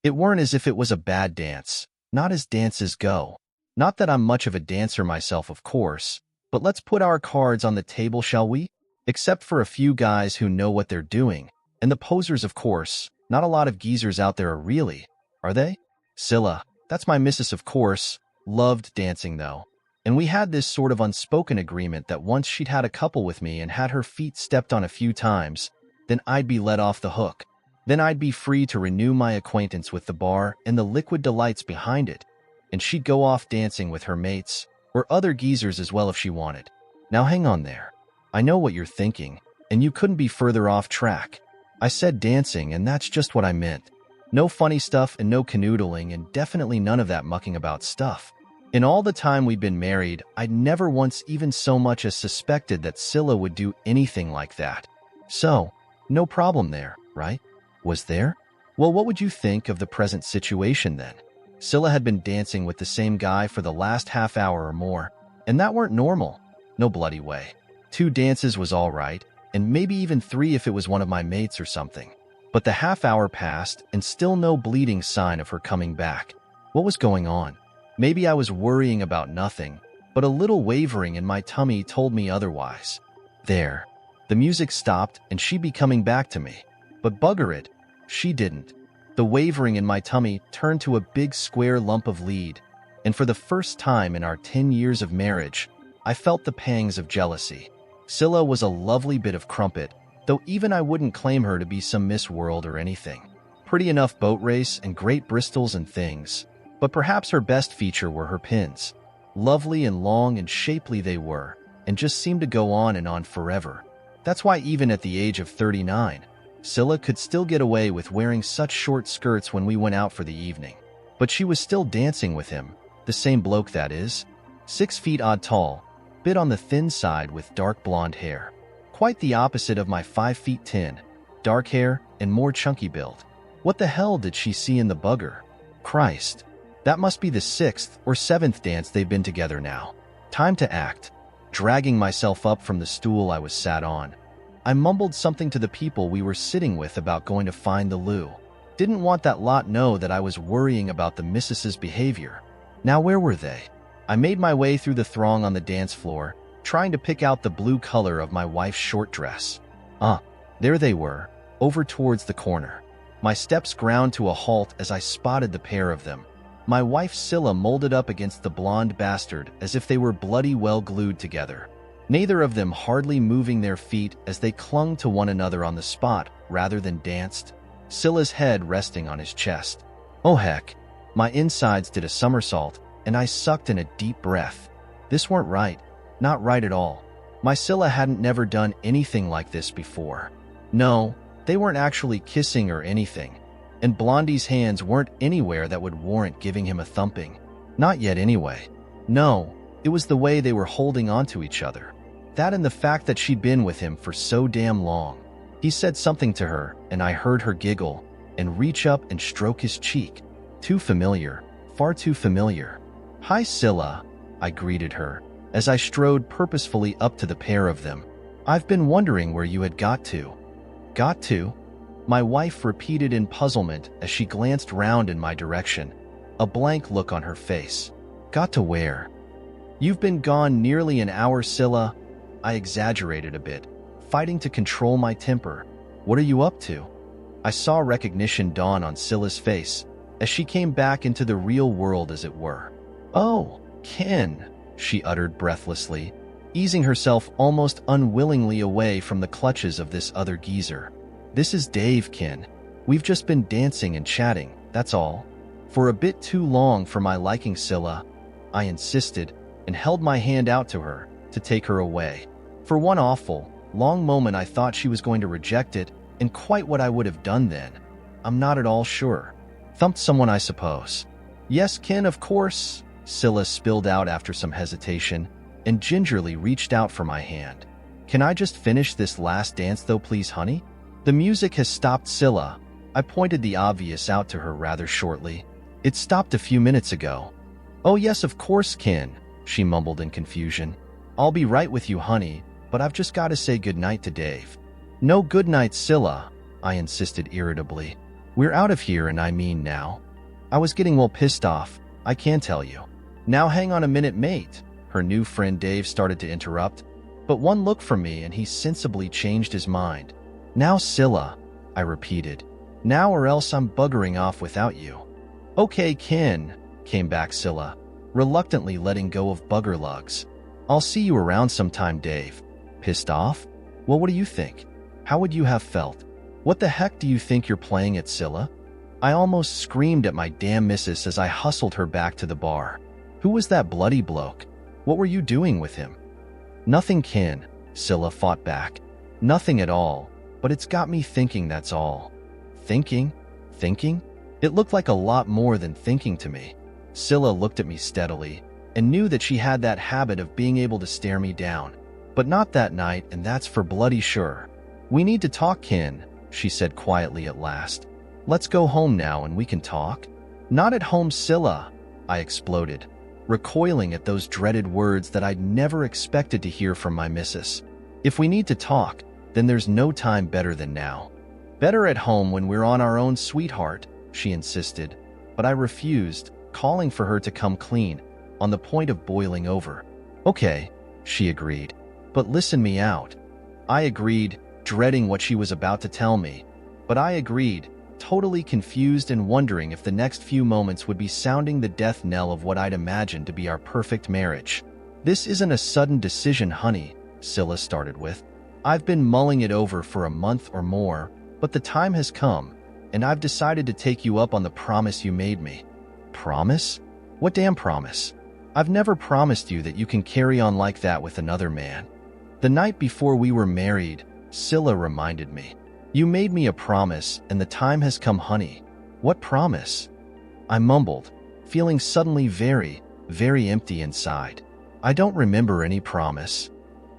It weren't as if it was a bad dance, not as dances go. Not that I'm much of a dancer myself, of course, but let's put our cards on the table, shall we? Except for a few guys who know what they're doing. And the posers, of course. Not a lot of geezers out there are they? Scylla, that's my missus, of course, loved dancing though. And we had this sort of unspoken agreement that once she'd had a couple with me and had her feet stepped on a few times, then I'd be let off the hook. Then I'd be free to renew my acquaintance with the bar and the liquid delights behind it. And she'd go off dancing with her mates, or other geezers as well if she wanted. Now hang on there. I know what you're thinking, and you couldn't be further off track. I said dancing, and that's just what I meant. No funny stuff and no canoodling, and definitely none of that mucking about stuff. In all the time we'd been married, I'd never once even so much as suspected that Scylla would do anything like that. So, no problem there, right? Was there? Well, what would you think of the present situation then? Scylla had been dancing with the same guy for the last half hour or more, and that weren't normal. No bloody way. 2 dances was all right, and maybe even 3 if it was one of my mates or something. But the half hour passed, and still no bleeding sign of her coming back. What was going on? Maybe I was worrying about nothing, but a little wavering in my tummy told me otherwise. There. The music stopped, and she'd be coming back to me. But bugger it, she didn't. The wavering in my tummy turned to a big square lump of lead, and for the first time in our 10 years of marriage, I felt the pangs of jealousy. Scylla was a lovely bit of crumpet, though even I wouldn't claim her to be some Miss World or anything. Pretty enough boat race and great bristols and things, but perhaps her best feature were her pins. Lovely and long and shapely they were, and just seemed to go on and on forever. That's why even at the age of 39, Scylla could still get away with wearing such short skirts when we went out for the evening. But she was still dancing with him, the same bloke that is. 6 feet odd tall, bit on the thin side with dark blonde hair. Quite the opposite of my 5 feet 10, dark hair and more chunky build. What the hell did she see in the bugger? Christ. That must be the 6th or 7th dance they've been together now. Time to act. Dragging myself up from the stool I was sat on, I mumbled something to the people we were sitting with about going to find the loo. Didn't want that lot know that I was worrying about the missus's behavior. Now where were they? I made my way through the throng on the dance floor, trying to pick out the blue color of my wife's short dress. There they were, over towards the corner. My steps ground to a halt as I spotted the pair of them. My wife Scylla molded up against the blonde bastard as if they were bloody well glued together. Neither of them hardly moving their feet as they clung to one another on the spot rather than danced, Scylla's head resting on his chest. Oh heck, my insides did a somersault and I sucked in a deep breath. This weren't right, not right at all. My Scylla hadn't never done anything like this before. No, they weren't actually kissing or anything. And Blondie's hands weren't anywhere that would warrant giving him a thumping. Not yet anyway. No, it was the way they were holding onto each other. That and the fact that she'd been with him for so damn long. He said something to her, and I heard her giggle and reach up and stroke his cheek. Too familiar, far too familiar. Hi Scylla, I greeted her, as I strode purposefully up to the pair of them. I've been wondering where you had got to. Got to? My wife repeated in puzzlement as she glanced round in my direction, a blank look on her face. Got to where? You've been gone nearly an hour, Scylla. I exaggerated a bit, fighting to control my temper. What are you up to? I saw recognition dawn on Scylla's face as she came back into the real world, as it were. Oh, Ken, she uttered breathlessly, easing herself almost unwillingly away from the clutches of this other geezer. This is Dave, Ken. We've just been dancing and chatting, that's all. For a bit too long for my liking, Scylla, I insisted and held my hand out to her to take her away. For one awful, long moment I thought she was going to reject it, and quite what I would have done then. I'm not at all sure. Thumped someone, I suppose. Yes, Ken, of course, Scylla spilled out after some hesitation, and gingerly reached out for my hand. Can I just finish this last dance though, please, honey? The music has stopped, Scylla. I pointed the obvious out to her rather shortly. It stopped a few minutes ago. Oh yes, of course, Ken, she mumbled in confusion. I'll be right with you, honey, but I've just got to say goodnight to Dave. No goodnight, Scylla, I insisted irritably. We're out of here, and I mean now. I was getting well pissed off, I can tell you. Now hang on a minute, mate. Her new friend Dave started to interrupt, but one look from me and he sensibly changed his mind. Now, Scylla, I repeated. Now or else I'm buggering off without you. Okay, Ken, came back Scylla, reluctantly letting go of bugger lugs. I'll see you around sometime, Dave. Pissed off? Well, what do you think? How would you have felt? What the heck do you think you're playing at, Scylla? I almost screamed at my damn missus as I hustled her back to the bar. Who was that bloody bloke? What were you doing with him? Nothing, Ken, Scylla fought back. Nothing at all, but it's got me thinking, that's all. Thinking? Thinking? It looked like a lot more than thinking to me. Scylla looked at me steadily and knew that she had that habit of being able to stare me down. But not that night, and that's for bloody sure. We need to talk, Ken, she said quietly at last. Let's go home now and we can talk. Not at home, Scylla, I exploded, recoiling at those dreaded words that I'd never expected to hear from my missus. If we need to talk, then there's no time better than now. Better at home when we're on our own, sweetheart, she insisted, but I refused, calling for her to come clean, on the point of boiling over. Okay, she agreed, but listen me out. I agreed, dreading what she was about to tell me, but I agreed, totally confused and wondering if the next few moments would be sounding the death knell of what I'd imagined to be our perfect marriage. This isn't a sudden decision, honey, Scylla started with. I've been mulling it over for a month or more, but the time has come, and I've decided to take you up on the promise you made me. Promise? What damn promise? I've never promised you that you can carry on like that with another man. The night before we were married, Scylla reminded me. You made me a promise, and the time has come, honey. What promise? I mumbled, feeling suddenly very, very empty inside. I don't remember any promise.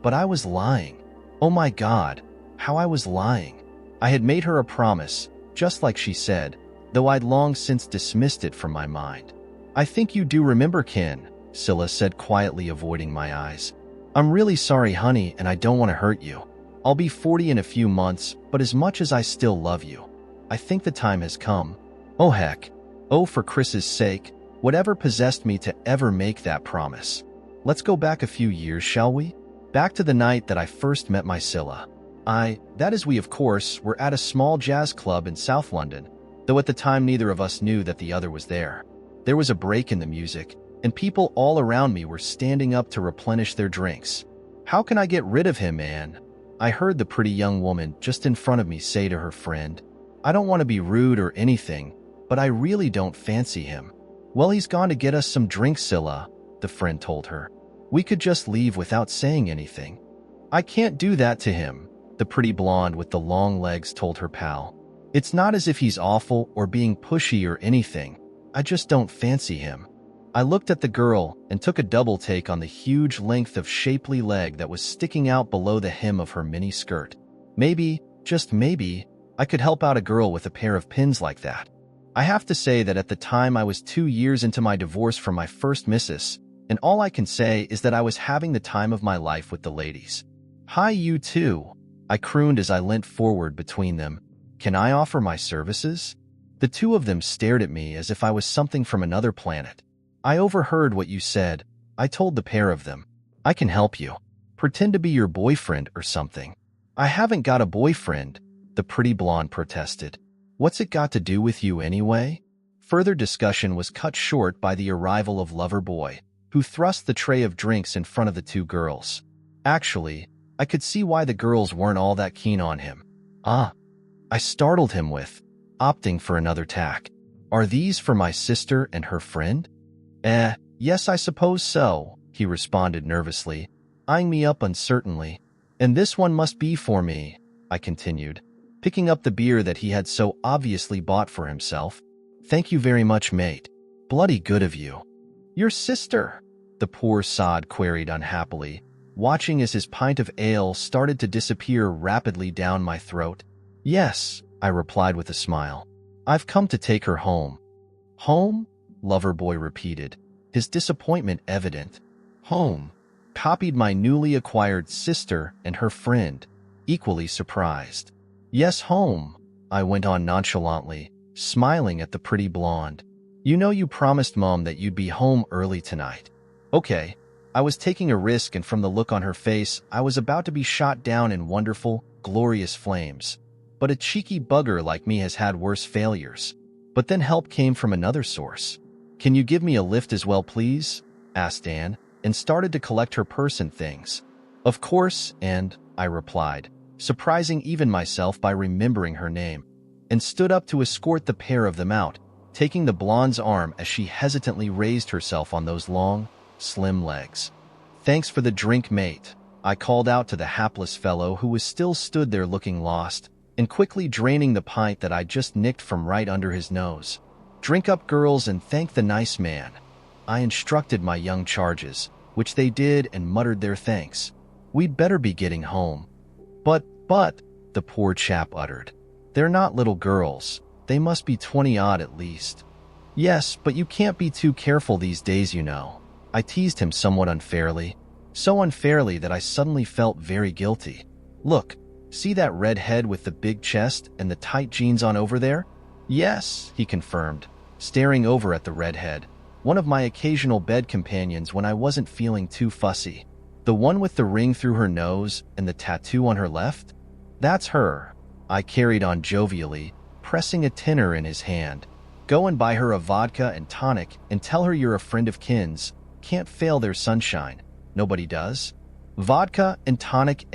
But I was lying. Oh my God, how I was lying. I had made her a promise, just like she said, though I'd long since dismissed it from my mind. I think you do remember, Ken, Scylla said quietly, avoiding my eyes. I'm really sorry, honey, and I don't want to hurt you. I'll be 40 in a few months, but as much as I still love you, I think the time has come. Oh heck. Oh, for Chris's sake, whatever possessed me to ever make that promise. Let's go back a few years, shall we? Back to the night that I first met my Scylla. That is, we of course, were at a small jazz club in South London, though at the time neither of us knew that the other was there. There was a break in the music, and people all around me were standing up to replenish their drinks. How can I get rid of him, man? I heard the pretty young woman just in front of me say to her friend. I don't want to be rude or anything, but I really don't fancy him. Well, he's gone to get us some drinks, Scylla, the friend told her. We could just leave without saying anything. I can't do that to him, the pretty blonde with the long legs told her pal. It's not as if he's awful or being pushy or anything. I just don't fancy him. I looked at the girl and took a double take on the huge length of shapely leg that was sticking out below the hem of her mini skirt. Maybe, just maybe, I could help out a girl with a pair of pins like that. I have to say that at the time I was 2 years into my divorce from my first missus, and all I can say is that I was having the time of my life with the ladies. Hi, you too, I crooned as I leant forward between them. Can I offer my services? The two of them stared at me as if I was something from another planet. I overheard what you said, I told the pair of them. I can help you. Pretend to be your boyfriend or something. I haven't got a boyfriend, the pretty blonde protested. What's it got to do with you anyway? Further discussion was cut short by the arrival of Lover Boy, who thrust the tray of drinks in front of the two girls. Actually, I could see why the girls weren't all that keen on him. I startled him with, opting for another tack. Are these for my sister and her friend? Yes, I suppose so, he responded nervously, eyeing me up uncertainly. And this one must be for me, I continued, picking up the beer that he had so obviously bought for himself. Thank you very much, mate. Bloody good of you. Your sister? The poor sod queried unhappily, watching as his pint of ale started to disappear rapidly down my throat. Yes, I replied with a smile. I've come to take her home. Home? Loverboy repeated, his disappointment evident. Home. Copied my newly acquired sister and her friend, equally surprised. Yes, home, I went on nonchalantly, smiling at the pretty blonde. You know you promised Mom that you'd be home early tonight. Okay. I was taking a risk, and from the look on her face, I was about to be shot down in wonderful, glorious flames. But a cheeky bugger like me has had worse failures. But then help came from another source. Can you give me a lift as well, please? Asked Anne, and started to collect her purse and things. Of course, and I replied, surprising even myself by remembering her name, and stood up to escort the pair of them out, taking the blonde's arm as she hesitantly raised herself on those long, slim legs. Thanks for the drink, mate, I called out to the hapless fellow who was still stood there looking lost, and quickly draining the pint that I just nicked from right under his nose. Drink up, girls, and thank the nice man. I instructed my young charges, which they did and muttered their thanks. We'd better be getting home. But, the poor chap uttered. They're not little girls. They must be 20-odd at least. Yes, but you can't be too careful these days, you know. I teased him somewhat unfairly. So unfairly that I suddenly felt very guilty. Look, see that red head with the big chest and the tight jeans on over there? Yes, he confirmed, staring over at the redhead, one of my occasional bed companions when I wasn't feeling too fussy. The one with the ring through her nose and the tattoo on her left? That's her, I carried on jovially, pressing a tenner in his hand. Go and buy her a vodka and tonic and tell her you're a friend of Kin's. Can't fail their sunshine. Nobody does. Vodka and tonic,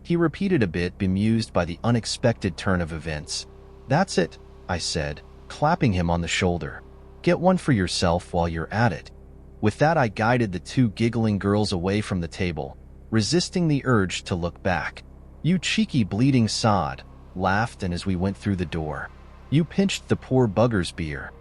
he repeated a bit, bemused by the unexpected turn of events. That's it, I said, clapping him on the shoulder. Get one for yourself while you're at it. With that, I guided the two giggling girls away from the table, resisting the urge to look back. You cheeky bleeding sod, laughed, and as we went through the door, you pinched the poor bugger's beer.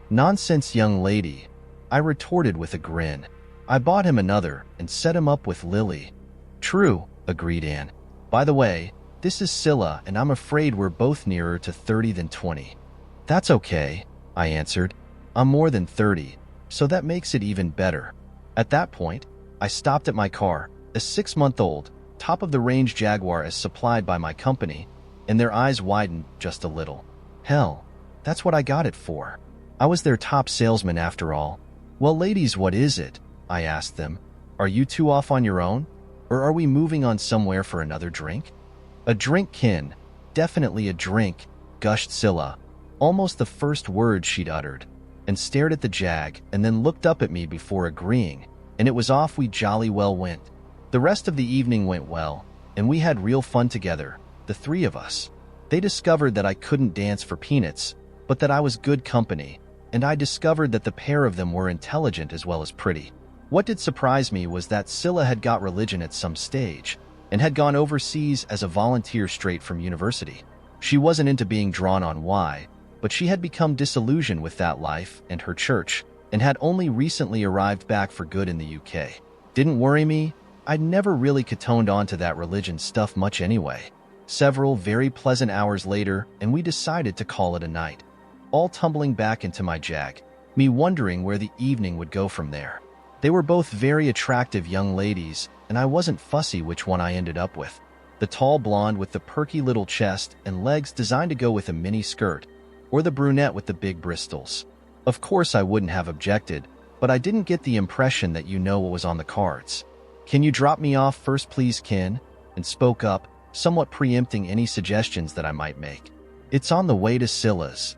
Nonsense, young lady, I retorted with a grin. I bought him another and set him up with Lily. True, agreed Anne. By the way, this is Scylla, and I'm afraid we're both nearer to 30 than 20. That's okay, I answered. I'm more than 30. So that makes it even better. At that point, I stopped at my car, a 6-month-old, top-of-the-range Jaguar as supplied by my company, and their eyes widened just a little. Hell, that's what I got it for. I was their top salesman after all. Well, ladies, what is it? I asked them. Are you two off on your own? Or are we moving on somewhere for another drink? A drink, Kin. Definitely a drink, gushed Scylla, almost the first word she'd uttered, and stared at the Jag and then looked up at me before agreeing, and it was off we jolly well went. The rest of the evening went well, and we had real fun together, the three of us. They discovered that I couldn't dance for peanuts, but that I was good company, and I discovered that the pair of them were intelligent as well as pretty. What did surprise me was that Scylla had got religion at some stage, and had gone overseas as a volunteer straight from university. She wasn't into being drawn on why, but she had become disillusioned with that life and her church, and had only recently arrived back for good in the UK. Didn't worry me. I'd never really catoned onto that religion stuff much anyway. Several very pleasant hours later, and we decided to call it a night. All tumbling back into my Jag, me wondering where the evening would go from there. They were both very attractive young ladies, and I wasn't fussy which one I ended up with. The tall blonde with the perky little chest and legs designed to go with a mini skirt, or the brunette with the big bristles. Of course I wouldn't have objected, but I didn't get the impression that you know what was on the cards. Can you drop me off first, please, Kin? And spoke up, somewhat preempting any suggestions that I might make. It's on the way to Scylla's.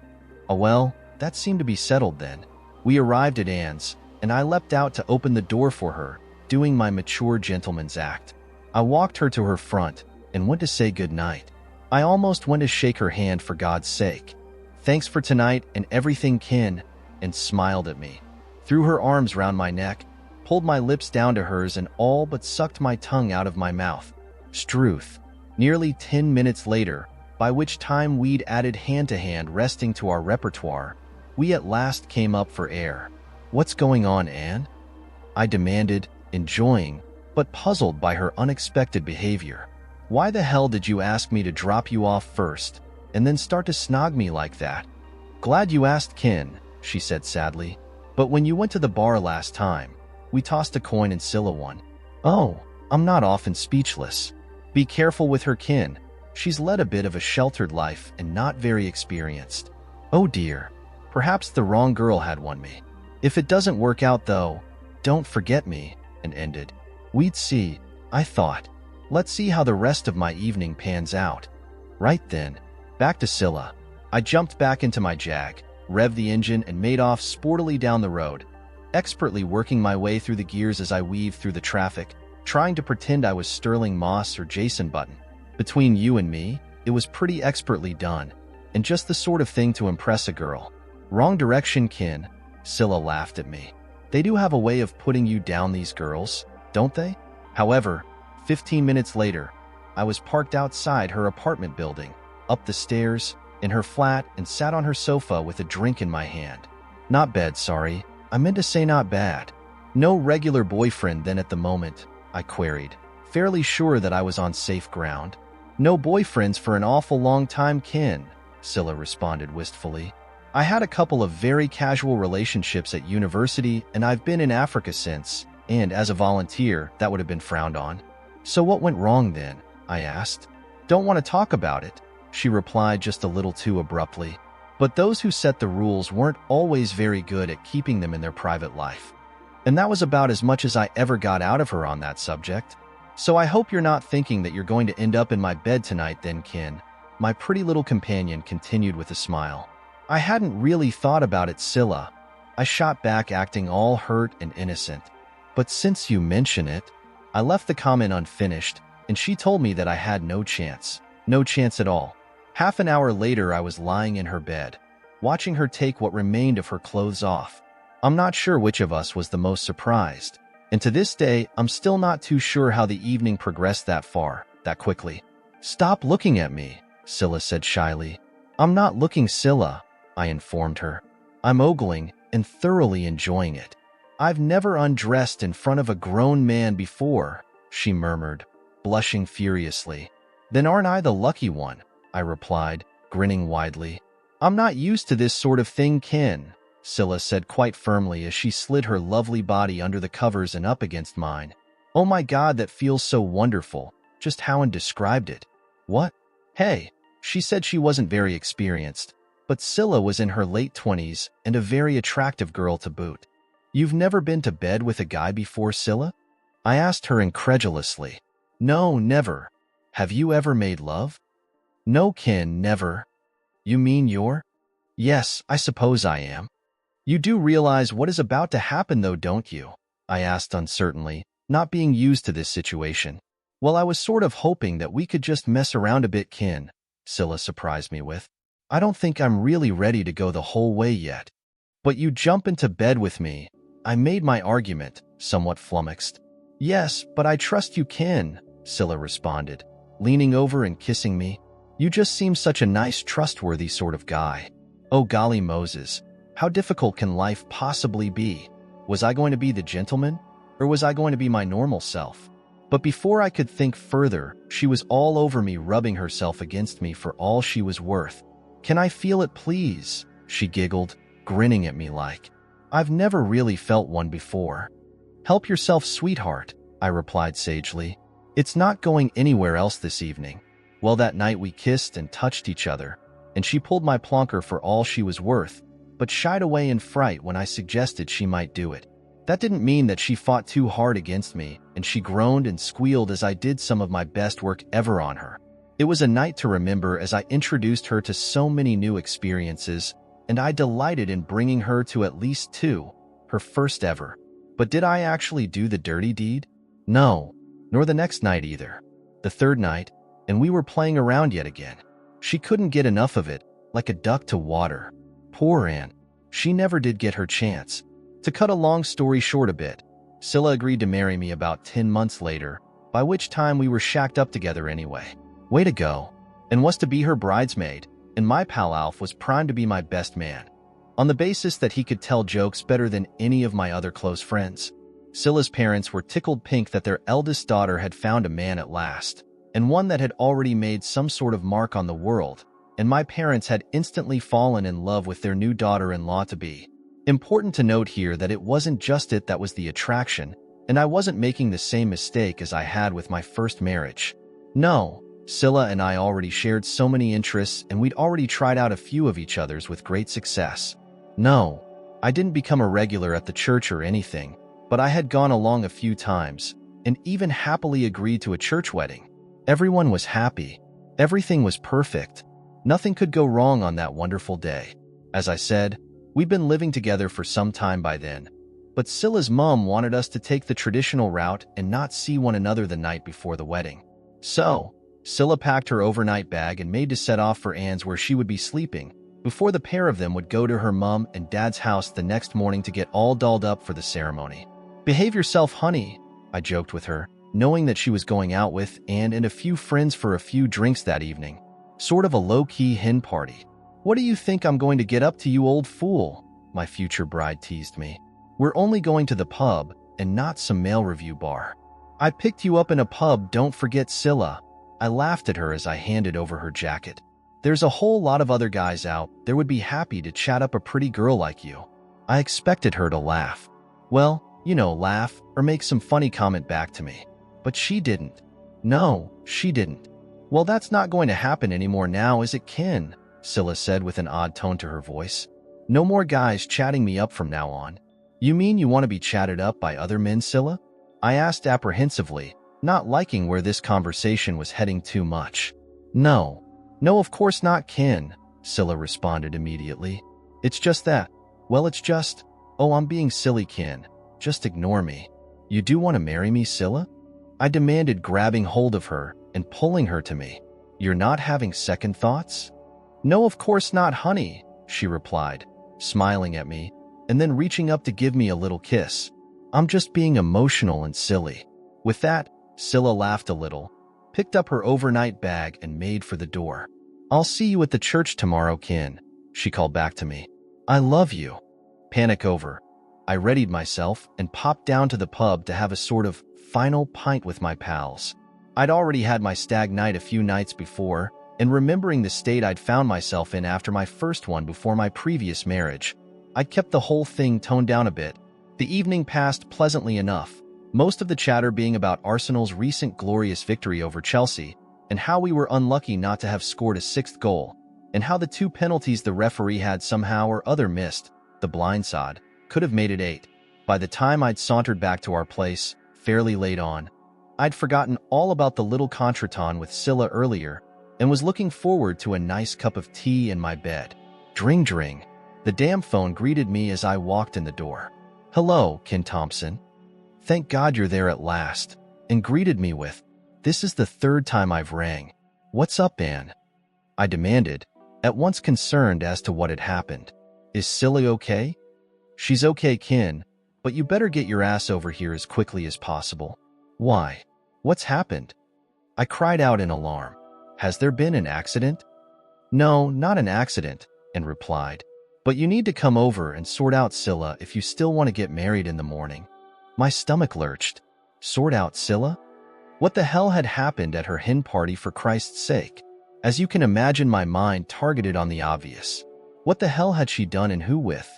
Oh well, that seemed to be settled then. We arrived at Anne's, and I leapt out to open the door for her, doing my mature gentleman's act. I walked her to her front and went to say good night. I almost went to shake her hand for God's sake. Thanks for tonight and everything, Kin, and smiled at me. Threw her arms round my neck, pulled my lips down to hers, and all but sucked my tongue out of my mouth. Struth. Nearly 10 minutes later, by which time we'd added hand-to-hand resting to our repertoire, we at last came up for air. What's going on, Anne? I demanded, enjoying, but puzzled by her unexpected behavior. Why the hell did you ask me to drop you off first, and then start to snog me like that? Glad you asked, Kin, she said sadly. But when you went to the bar last time, we tossed a coin and Scylla won. Oh, I'm not often speechless. Be careful with her, Kin. She's led a bit of a sheltered life and not very experienced. Oh dear, perhaps the wrong girl had won me. If it doesn't work out though, don't forget me, and ended. We'd see, I thought. Let's see how the rest of my evening pans out. Right then, back to Scylla. I jumped back into my Jag, revved the engine, and made off sportily down the road, expertly working my way through the gears as I weaved through the traffic, trying to pretend I was Sterling Moss or Jason Button. Between you and me, it was pretty expertly done, and just the sort of thing to impress a girl. Wrong direction, Kin. Scylla laughed at me. They do have a way of putting you down, these girls, don't they? However, 15 minutes later, I was parked outside her apartment building, up the stairs, in her flat, and sat on her sofa with a drink in my hand. Not bad, sorry. I meant to say not bad. No regular boyfriend then at the moment, I queried, fairly sure that I was on safe ground. No boyfriends for an awful long time, Kin, Scylla responded wistfully. I had a couple of very casual relationships at university, and I've been in Africa since, and as a volunteer, that would have been frowned on. So what went wrong then? I asked. Don't want to talk about it, she replied just a little too abruptly. But those who set the rules weren't always very good at keeping them in their private life. And that was about as much as I ever got out of her on that subject. So I hope you're not thinking that you're going to end up in my bed tonight then, Kin. My pretty little companion continued with a smile. I hadn't really thought about it, Scylla. I shot back, acting all hurt and innocent. But since you mention it, I left the comment unfinished, and she told me that I had no chance. No chance at all. Half an hour later, I was lying in her bed, watching her take what remained of her clothes off. I'm not sure which of us was the most surprised, and to this day, I'm still not too sure how the evening progressed that far, that quickly. Stop looking at me, Scylla said shyly. I'm not looking, Scylla, I informed her. I'm ogling and thoroughly enjoying it. I've never undressed in front of a grown man before, she murmured, blushing furiously. Then aren't I the lucky one? I replied, grinning widely. I'm not used to this sort of thing, Kin, Scylla said quite firmly as she slid her lovely body under the covers and up against mine. Oh my God, that feels so wonderful, just how Ann described it. What? Hey, she said she wasn't very experienced, but Scylla was in her late 20s and a very attractive girl to boot. You've never been to bed with a guy before, Scylla? I asked her incredulously. No, never. Have you ever made love? No, Kin, never. You mean you're? Yes, I suppose I am. You do realize what is about to happen though, don't you? I asked uncertainly, not being used to this situation. Well, I was sort of hoping that we could just mess around a bit, Kin, Scylla surprised me with. I don't think I'm really ready to go the whole way yet. But you jump into bed with me. I made my argument, somewhat flummoxed. Yes, but I trust you, Kin, Scylla responded, leaning over and kissing me. You just seem such a nice, trustworthy sort of guy. Oh golly Moses, how difficult can life possibly be? Was I going to be the gentleman, or was I going to be my normal self? But before I could think further, she was all over me, rubbing herself against me for all she was worth. Can I feel it, please? She giggled, grinning at me like, I've never really felt one before. Help yourself, sweetheart, I replied sagely. It's not going anywhere else this evening. Well, that night we kissed and touched each other, and she pulled my plonker for all she was worth, but shied away in fright when I suggested she might do it. That didn't mean that she fought too hard against me, and she groaned and squealed as I did some of my best work ever on her. It was a night to remember as I introduced her to so many new experiences, and I delighted in bringing her to at least two, her first ever. But did I actually do the dirty deed? No, nor the next night either. The third night, and we were playing around yet again. She couldn't get enough of it, like a duck to water. Poor Ann. She never did get her chance. To cut a long story short a bit, Scylla agreed to marry me about 10 months later, by which time we were shacked up together anyway. Way to go. And was to be her bridesmaid, and my pal Alf was primed to be my best man, on the basis that he could tell jokes better than any of my other close friends. Scylla's parents were tickled pink that their eldest daughter had found a man at last, and one that had already made some sort of mark on the world, and my parents had instantly fallen in love with their new daughter-in-law-to-be. Important to note here that it wasn't just it that was the attraction, and I wasn't making the same mistake as I had with my first marriage. No, Scylla and I already shared so many interests, and we'd already tried out a few of each other's with great success. No, I didn't become a regular at the church or anything, but I had gone along a few times, and even happily agreed to a church wedding. Everyone was happy. Everything was perfect. Nothing could go wrong on that wonderful day. As I said, we'd been living together for some time by then, but Scylla's mom wanted us to take the traditional route and not see one another the night before the wedding. So, Scylla packed her overnight bag and made to set off for Anne's, where she would be sleeping, before the pair of them would go to her mom and dad's house the next morning to get all dolled up for the ceremony. "Behave yourself, honey," I joked with her, knowing that she was going out with Anne and a few friends for a few drinks that evening. Sort of a low-key hen party. "What do you think I'm going to get up to, you old fool?" my future bride teased me. "We're only going to the pub and not some mail review bar." "I picked you up in a pub, don't forget, Scylla." I laughed at her as I handed over her jacket. "There's a whole lot of other guys out there would be happy to chat up a pretty girl like you." I expected her to laugh. Well, laugh or make some funny comment back to me. But she didn't. No, she didn't. "Well, that's not going to happen anymore now, is it, Ken?" Scylla said with an odd tone to her voice. "No more guys chatting me up from now on." "You mean you want to be chatted up by other men, Scylla?" I asked apprehensively, not liking where this conversation was heading too much. No, of course not, Ken," Scylla responded immediately. "It's just that. Well, it's just... Oh, I'm being silly, Ken. Just ignore me." "You do want to marry me, Scylla?" I demanded, grabbing hold of her and pulling her to me. "You're not having second thoughts?" "No, of course not, honey," she replied, smiling at me, and then reaching up to give me a little kiss. "I'm just being emotional and silly." With that, Scylla laughed a little, picked up her overnight bag, and made for the door. "I'll see you at the church tomorrow, Ken," she called back to me. "I love you." Panic over. I readied myself and popped down to the pub to have a sort of final pint with my pals. I'd already had my stag night a few nights before, and remembering the state I'd found myself in after my first one before my previous marriage, I'd kept the whole thing toned down a bit. The evening passed pleasantly enough, most of the chatter being about Arsenal's recent glorious victory over Chelsea, and how we were unlucky not to have scored a sixth goal, and how the 2 penalties the referee had somehow or other missed, the blindside, could have made it 8. By the time I'd sauntered back to our place, fairly late on, I'd forgotten all about the little contretemps with Scylla earlier, and was looking forward to a nice cup of tea in my bed. Dring dring. The damn phone greeted me as I walked in the door. "Hello, Ken Thompson." "Thank God you're there at last," and greeted me with, "This is the 3rd time I've rang. What's up, Anne?" I demanded, at once concerned as to what had happened. "Is Scylla okay?" "She's okay, Ken, but you better get your ass over here as quickly as possible." "Why? What's happened?" I cried out in alarm. "Has there been an accident?" "No, not an accident," Anne replied. "But you need to come over and sort out Scylla if you still want to get married in the morning." My stomach lurched. Sort out Scylla? What the hell had happened at her hen party, for Christ's sake? As you can imagine, my mind targeted on the obvious. What the hell had she done and who with?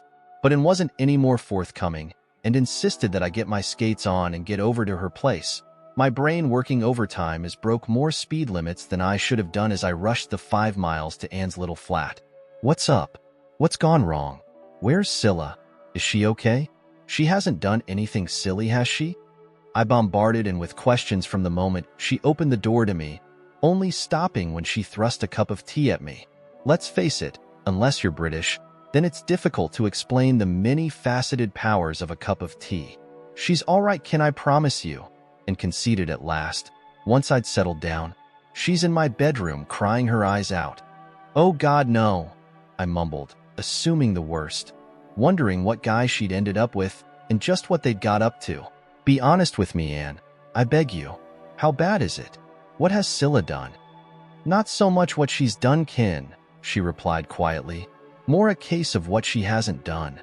But Anne wasn't any more forthcoming, and insisted that I get my skates on and get over to her place. My brain working overtime as broke more speed limits than I should have done as I rushed the 5 miles to Anne's little flat. "What's up? What's gone wrong? Where's Scylla? Is she okay? She hasn't done anything silly, has she?" I bombarded Anne with questions from the moment she opened the door to me, only stopping when she thrust a cup of tea at me. Let's face it, unless you're British, then it's difficult to explain the many-faceted powers of a cup of tea. "She's all right, Ken, I promise you," and conceded at last, once I'd settled down. "She's in my bedroom crying her eyes out." "Oh God, no," I mumbled, assuming the worst, wondering what guy she'd ended up with and just what they'd got up to. "Be honest with me, Anne. I beg you. How bad is it? What has Scylla done?" "Not so much what she's done, Ken," she replied quietly. "More a case of what she hasn't done."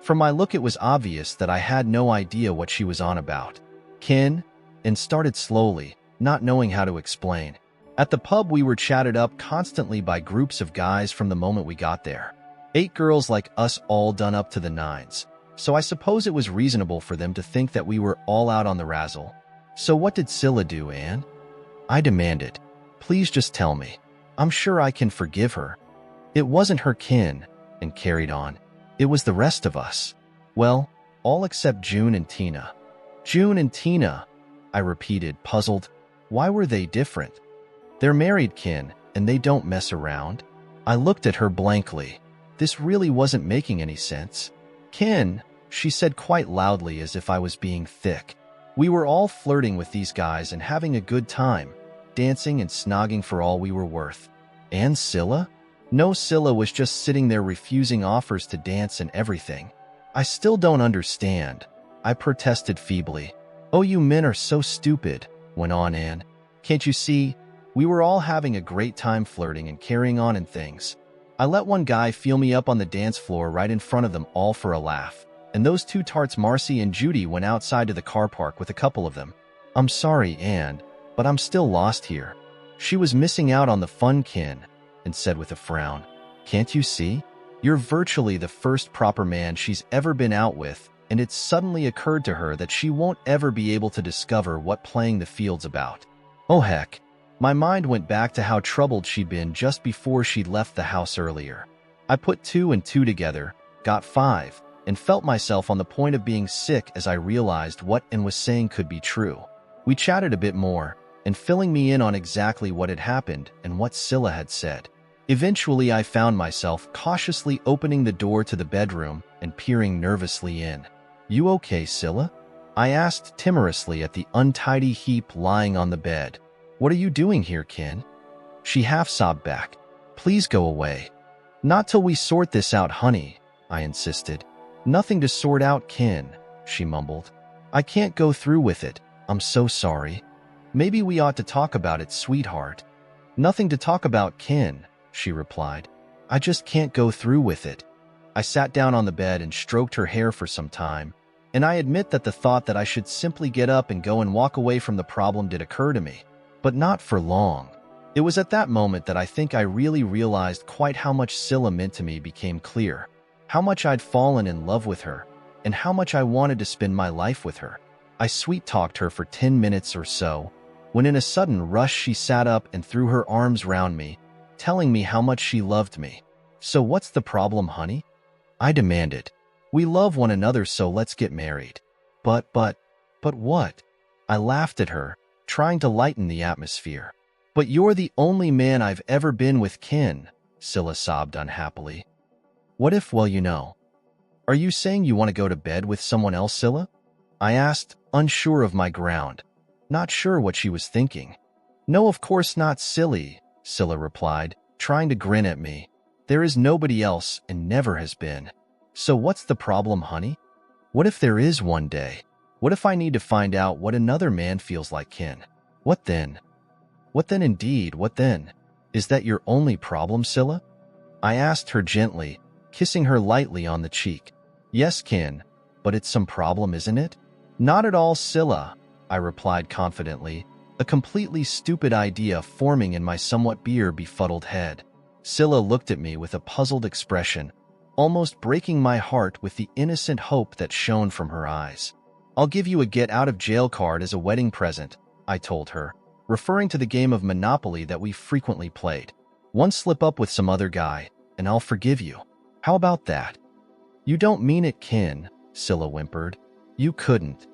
From my look, it was obvious that I had no idea what she was on about. "Ken," and started slowly, not knowing how to explain. At the pub, we were chatted up constantly by groups of guys from the moment we got there. 8 girls like us, all done up to the nines. So I suppose it was reasonable for them to think that we were all out on the razzle. "So what did Scylla do, Anne?" I demanded. Please just tell me. I'm sure I can forgive her. It wasn't her kin, and carried on. It was the rest of us. Well, all except June and Tina. June and Tina, I repeated, puzzled. Why were they different? They're married kin, and they don't mess around. I looked at her blankly. This really wasn't making any sense. Kin, she said quite loudly as if I was being thick. We were all flirting with these guys and having a good time, dancing and snogging for all we were worth. And Scylla? No, Scylla was just sitting there refusing offers to dance and everything. I still don't understand, I protested feebly. Oh, you men are so stupid, went on Anne. Can't you see? We were all having a great time flirting and carrying on and things. I let one guy feel me up on the dance floor right in front of them all for a laugh, and those two tarts Marcy and Judy went outside to the car park with a couple of them. I'm sorry, Anne, but I'm still lost here. She was missing out on the fun, Kin, and said with a frown, Can't you see? You're virtually the first proper man she's ever been out with, and it's suddenly occurred to her that she won't ever be able to discover what playing the field's about. Oh heck. My mind went back to how troubled she'd been just before she'd left the house earlier. I put 2 and 2 together, got 5, and felt myself on the point of being sick as I realized what Anne was saying could be true. We chatted a bit more, and filling me in on exactly what had happened and what Scylla had said. Eventually, I found myself cautiously opening the door to the bedroom and peering nervously in. You okay, Scylla? I asked timorously at the untidy heap lying on the bed. What are you doing here, Kin? She half-sobbed back. Please go away. Not till we sort this out, honey, I insisted. Nothing to sort out, Kin, she mumbled. I can't go through with it. I'm so sorry. Maybe we ought to talk about it, sweetheart. Nothing to talk about, Kin, she replied. I just can't go through with it. I sat down on the bed and stroked her hair for some time, and I admit that the thought that I should simply get up and go and walk away from the problem did occur to me. But not for long. It was at that moment that I think I really realized quite how much Scylla meant to me became clear, how much I'd fallen in love with her, and how much I wanted to spend my life with her. I sweet-talked her for 10 minutes or so, when in a sudden rush she sat up and threw her arms round me, telling me how much she loved me. So what's the problem, honey? I demanded. We love one another, so let's get married. But what? I laughed at her, trying to lighten the atmosphere. But you're the only man I've ever been with, Kin, Scylla sobbed unhappily. What if, well, you know. Are you saying you want to go to bed with someone else, Scylla? I asked, unsure of my ground, not sure what she was thinking. No, of course not, silly, Scylla replied, trying to grin at me. There is nobody else and never has been. So what's the problem, honey? What if there is one day? What if I need to find out what another man feels like, Kin? What then? What then indeed, what then? Is that your only problem, Scylla? I asked her gently, kissing her lightly on the cheek. Yes, Kin, but it's some problem, isn't it? Not at all, Scylla, I replied confidently, a completely stupid idea forming in my somewhat befuddled head. Scylla looked at me with a puzzled expression, almost breaking my heart with the innocent hope that shone from her eyes. I'll give you a get-out-of-jail card as a wedding present, I told her, referring to the game of Monopoly that we frequently played. One slip up with some other guy, and I'll forgive you. How about that? You don't mean it, Kin, Scylla whimpered. You couldn't.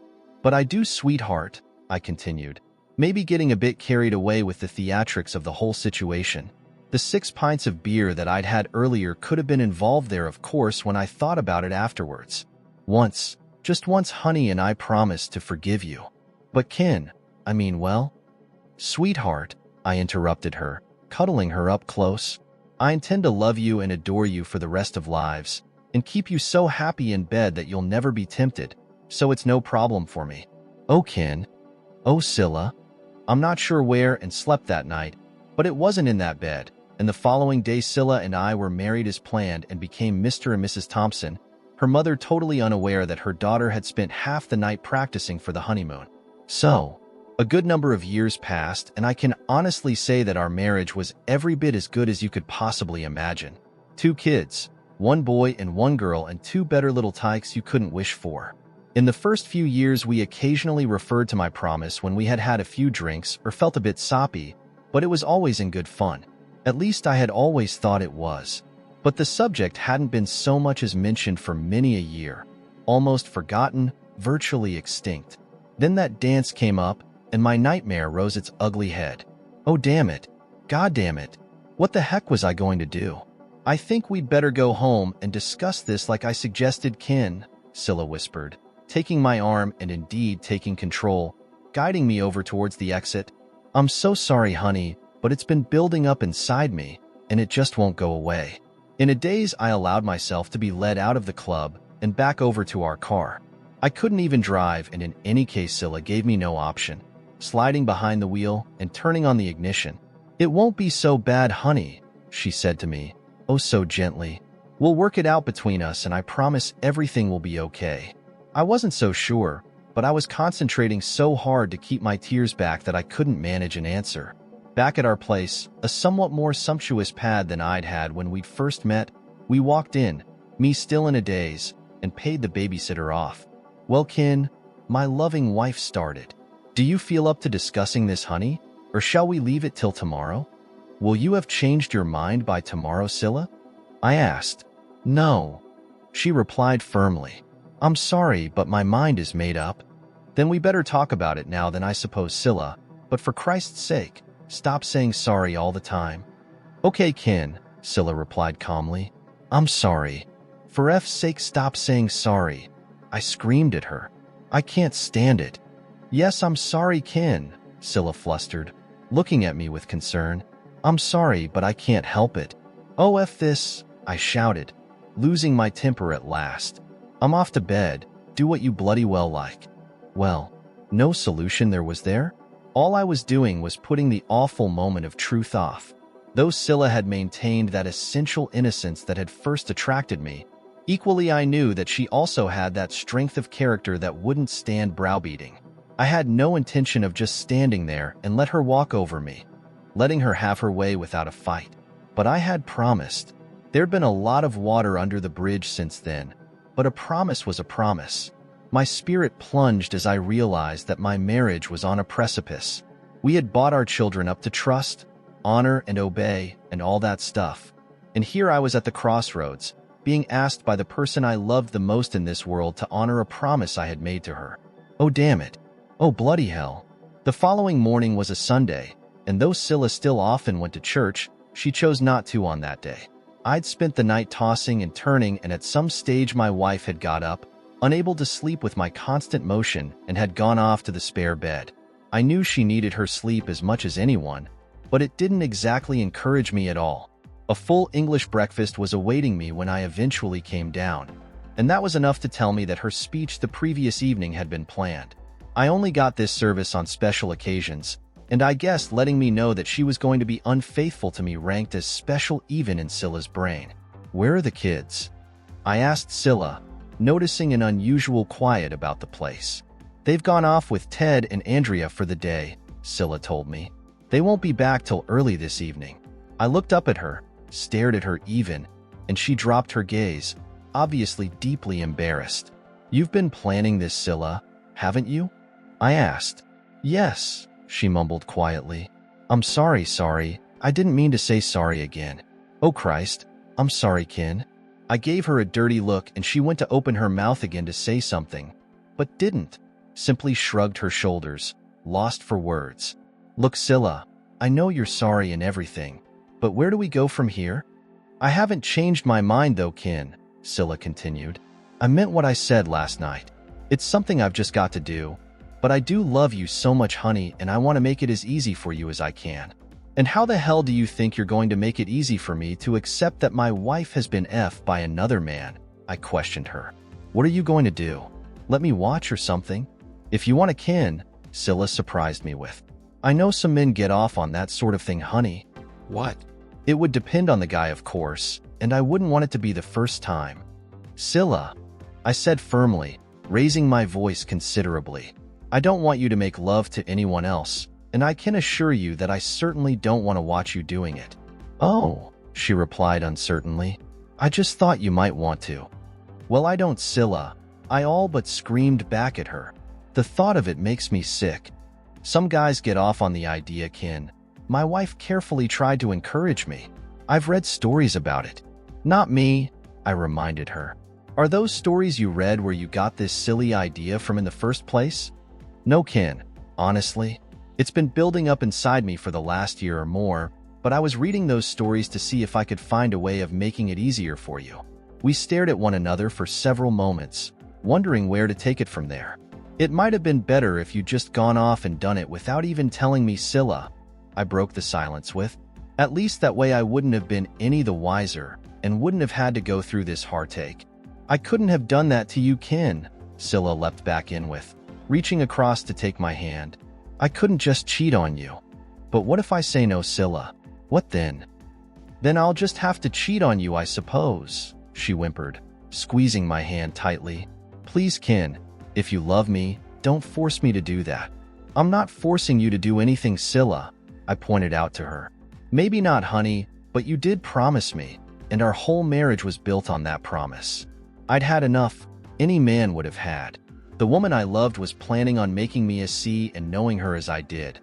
But I do, sweetheart, I continued, maybe getting a bit carried away with the theatrics of the whole situation. The 6 pints of beer that I'd had earlier could have been involved there, of course, when I thought about it afterwards. Once, just once, honey, and I promised to forgive you. But Kin, I mean, well, sweetheart, I interrupted her, cuddling her up close. I intend to love you and adore you for the rest of lives, and keep you so happy in bed that you'll never be tempted, so it's no problem for me. Oh, Kin. Oh, Scylla. I'm not sure where and slept that night, but it wasn't in that bed, and the following day Scylla and I were married as planned and became Mr. and Mrs. Thompson, her mother totally unaware that her daughter had spent half the night practicing for the honeymoon. So, a good number of years passed, and I can honestly say that our marriage was every bit as good as you could possibly imagine. 2 kids, 1 boy and 1 girl, and 2 better little tykes you couldn't wish for. In the first few years, we occasionally referred to my promise when we had had a few drinks or felt a bit soppy, but it was always in good fun. At least I had always thought it was. But the subject hadn't been so much as mentioned for many a year. Almost forgotten, virtually extinct. Then that dance came up, and my nightmare rose its ugly head. Oh damn it. God damn it. What the heck was I going to do? I think we'd better go home and discuss this like I suggested, Ken, Scylla whispered, taking my arm and indeed taking control, guiding me over towards the exit. I'm so sorry, honey, but it's been building up inside me, and it just won't go away. In a daze, I allowed myself to be led out of the club and back over to our car. I couldn't even drive, and in any case Scylla gave me no option, sliding behind the wheel and turning on the ignition. It won't be so bad, honey, she said to me, oh so gently. We'll work it out between us, and I promise everything will be okay. I wasn't so sure, but I was concentrating so hard to keep my tears back that I couldn't manage an answer. Back at our place, a somewhat more sumptuous pad than I'd had when we'd first met, we walked in, me still in a daze, and paid the babysitter off. Well, Ken, my loving wife started. Do you feel up to discussing this, honey? Or shall we leave it till tomorrow? Will you have changed your mind by tomorrow, Scylla? I asked. No, she replied firmly. I'm sorry, but my mind is made up. Then we better talk about it now then, I suppose, Scylla, but for Christ's sake, stop saying sorry all the time. Okay, Ken, Scylla replied calmly. I'm sorry. For F's sake, stop saying sorry. I screamed at her. I can't stand it. Yes, I'm sorry, Ken, Scylla flustered, looking at me with concern. I'm sorry, but I can't help it. Oh, F this, I shouted, losing my temper at last. I'm off to bed. Do what you bloody well like. Well, no solution there was there. All I was doing was putting the awful moment of truth off. Though Scylla had maintained that essential innocence that had first attracted me, equally I knew that she also had that strength of character that wouldn't stand browbeating. I had no intention of just standing there and let her walk over me, letting her have her way without a fight. But I had promised. There'd been a lot of water under the bridge since then, but a promise was a promise. My spirit plunged as I realized that my marriage was on a precipice. We had brought our children up to trust, honor, and obey, and all that stuff. And here I was at the crossroads, being asked by the person I loved the most in this world to honor a promise I had made to her. Oh damn it. Oh bloody hell. The following morning was a Sunday, and though Scylla still often went to church, she chose not to on that day. I'd spent the night tossing and turning, and at some stage my wife had got up, unable to sleep with my constant motion, and had gone off to the spare bed. I knew she needed her sleep as much as anyone, but it didn't exactly encourage me at all. A full English breakfast was awaiting me when I eventually came down, and that was enough to tell me that her speech the previous evening had been planned. I only got this service on special occasions, and I guessed letting me know that she was going to be unfaithful to me ranked as special even in Scylla's brain. Where are the kids? I asked Scylla, noticing an unusual quiet about the place. They've gone off with Ted and Andrea for the day, Scylla told me. They won't be back till early this evening. I looked up at her, stared at her even, and she dropped her gaze, obviously deeply embarrassed. You've been planning this, Scylla, haven't you? I asked. Yes, she mumbled quietly. I'm sorry, I didn't mean to say sorry again. Oh Christ, I'm sorry, Ken. I gave her a dirty look and she went to open her mouth again to say something, but didn't, simply shrugged her shoulders, lost for words. Look, Scylla, I know you're sorry and everything, but where do we go from here? I haven't changed my mind though, Ken, Scylla continued. I meant what I said last night. It's something I've just got to do. But I do love you so much, honey, and I want to make it as easy for you as I can. And how the hell do you think you're going to make it easy for me to accept that my wife has been effed by another man? I questioned her. What are you going to do? Let me watch or something? If you want a Ken, Scylla surprised me with. I know some men get off on that sort of thing, honey. What? It would depend on the guy, of course, and I wouldn't want it to be the first time. Scylla, I said firmly, raising my voice considerably. I don't want you to make love to anyone else, and I can assure you that I certainly don't want to watch you doing it. Oh, she replied uncertainly. I just thought you might want to. Well, I don't, Scylla. I all but screamed back at her. The thought of it makes me sick. Some guys get off on the idea, Ken, My wife carefully tried to encourage me. I've read stories about it. Not me, I reminded her. Are those stories you read where you got this silly idea from in the first place? No, Ken. Honestly, it's been building up inside me for the last year or more, but I was reading those stories to see if I could find a way of making it easier for you. We stared at one another for several moments, wondering where to take it from there. It might have been better if you'd just gone off and done it without even telling me, Scylla, I broke the silence with. At least that way I wouldn't have been any the wiser and wouldn't have had to go through this heartache. I couldn't have done that to you, Ken, Scylla leapt back in with, reaching across to take my hand. I couldn't just cheat on you. But what if I say no, Scylla? What then? Then I'll just have to cheat on you, I suppose, she whimpered, squeezing my hand tightly. Please, Ken, if you love me, don't force me to do that. I'm not forcing you to do anything, Scylla, I pointed out to her. Maybe not, honey, but you did promise me, and our whole marriage was built on that promise. I'd had enough. Any man would have had. The woman I loved was planning on making me a C, and knowing her as I did,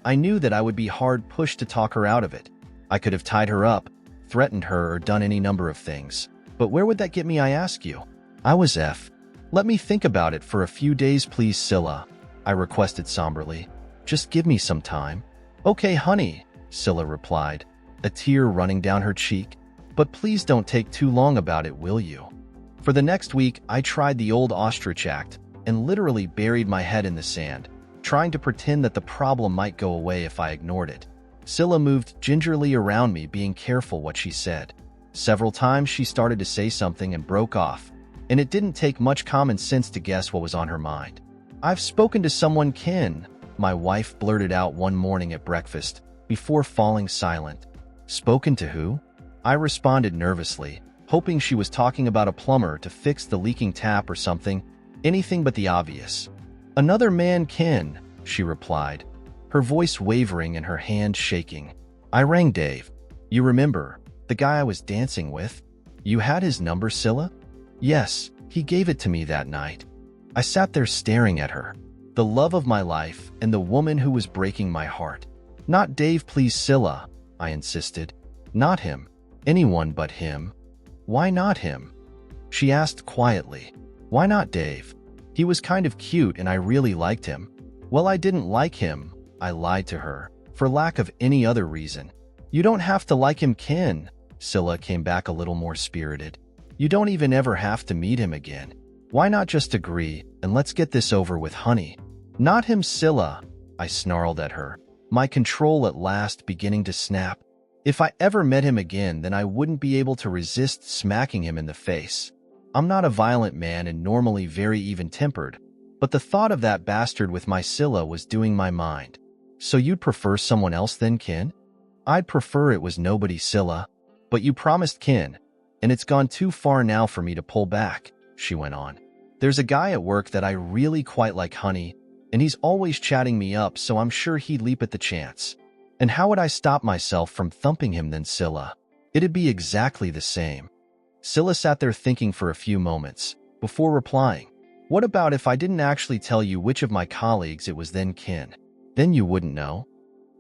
I knew that I would be hard pushed to talk her out of it. I could have tied her up, threatened her, or done any number of things. But where would that get me, I ask you? I was F. Let me think about it for a few days, please, Scylla, I requested somberly. Just give me some time. Okay, honey, Scylla replied, a tear running down her cheek. But please don't take too long about it, will you? For the next week, I tried the old ostrich act and literally buried my head in the sand, trying to pretend that the problem might go away if I ignored it. Scylla moved gingerly around me, being careful what she said. Several times she started to say something and broke off, and it didn't take much common sense to guess what was on her mind. I've spoken to someone, Ken, my wife blurted out one morning at breakfast, before falling silent. Spoken to who? I responded nervously, hoping she was talking about a plumber to fix the leaking tap or something, anything but the obvious. Another man, Ken, she replied, her voice wavering and her hand shaking. I rang Dave. You remember, the guy I was dancing with? You had his number, Scylla? Yes, he gave it to me that night. I sat there staring at her, the love of my life and the woman who was breaking my heart. Not Dave, please, Scylla, I insisted. Not him. Anyone but him. Why not him? She asked quietly. Why not Dave? He was kind of cute and I really liked him. Well, I didn't like him, I lied to her, for lack of any other reason. You don't have to like him, Ken, Scylla came back a little more spirited. You don't even ever have to meet him again. Why not just agree and let's get this over with, honey? Not him, Scylla, I snarled at her, my control at last beginning to snap. If I ever met him again, then I wouldn't be able to resist smacking him in the face. I'm not a violent man and normally very even-tempered, but the thought of that bastard with my Scylla was doing my mind. So you'd prefer someone else then, Ken? I'd prefer it was nobody, Scylla. But you promised, Ken, and it's gone too far now for me to pull back, she went on. There's a guy at work that I really quite like, honey, and he's always chatting me up, so I'm sure he'd leap at the chance. And how would I stop myself from thumping him then, Scylla? It'd be exactly the same. Scylla sat there thinking for a few moments, before replying. What about if I didn't actually tell you which of my colleagues it was then, Ken? Then you wouldn't know?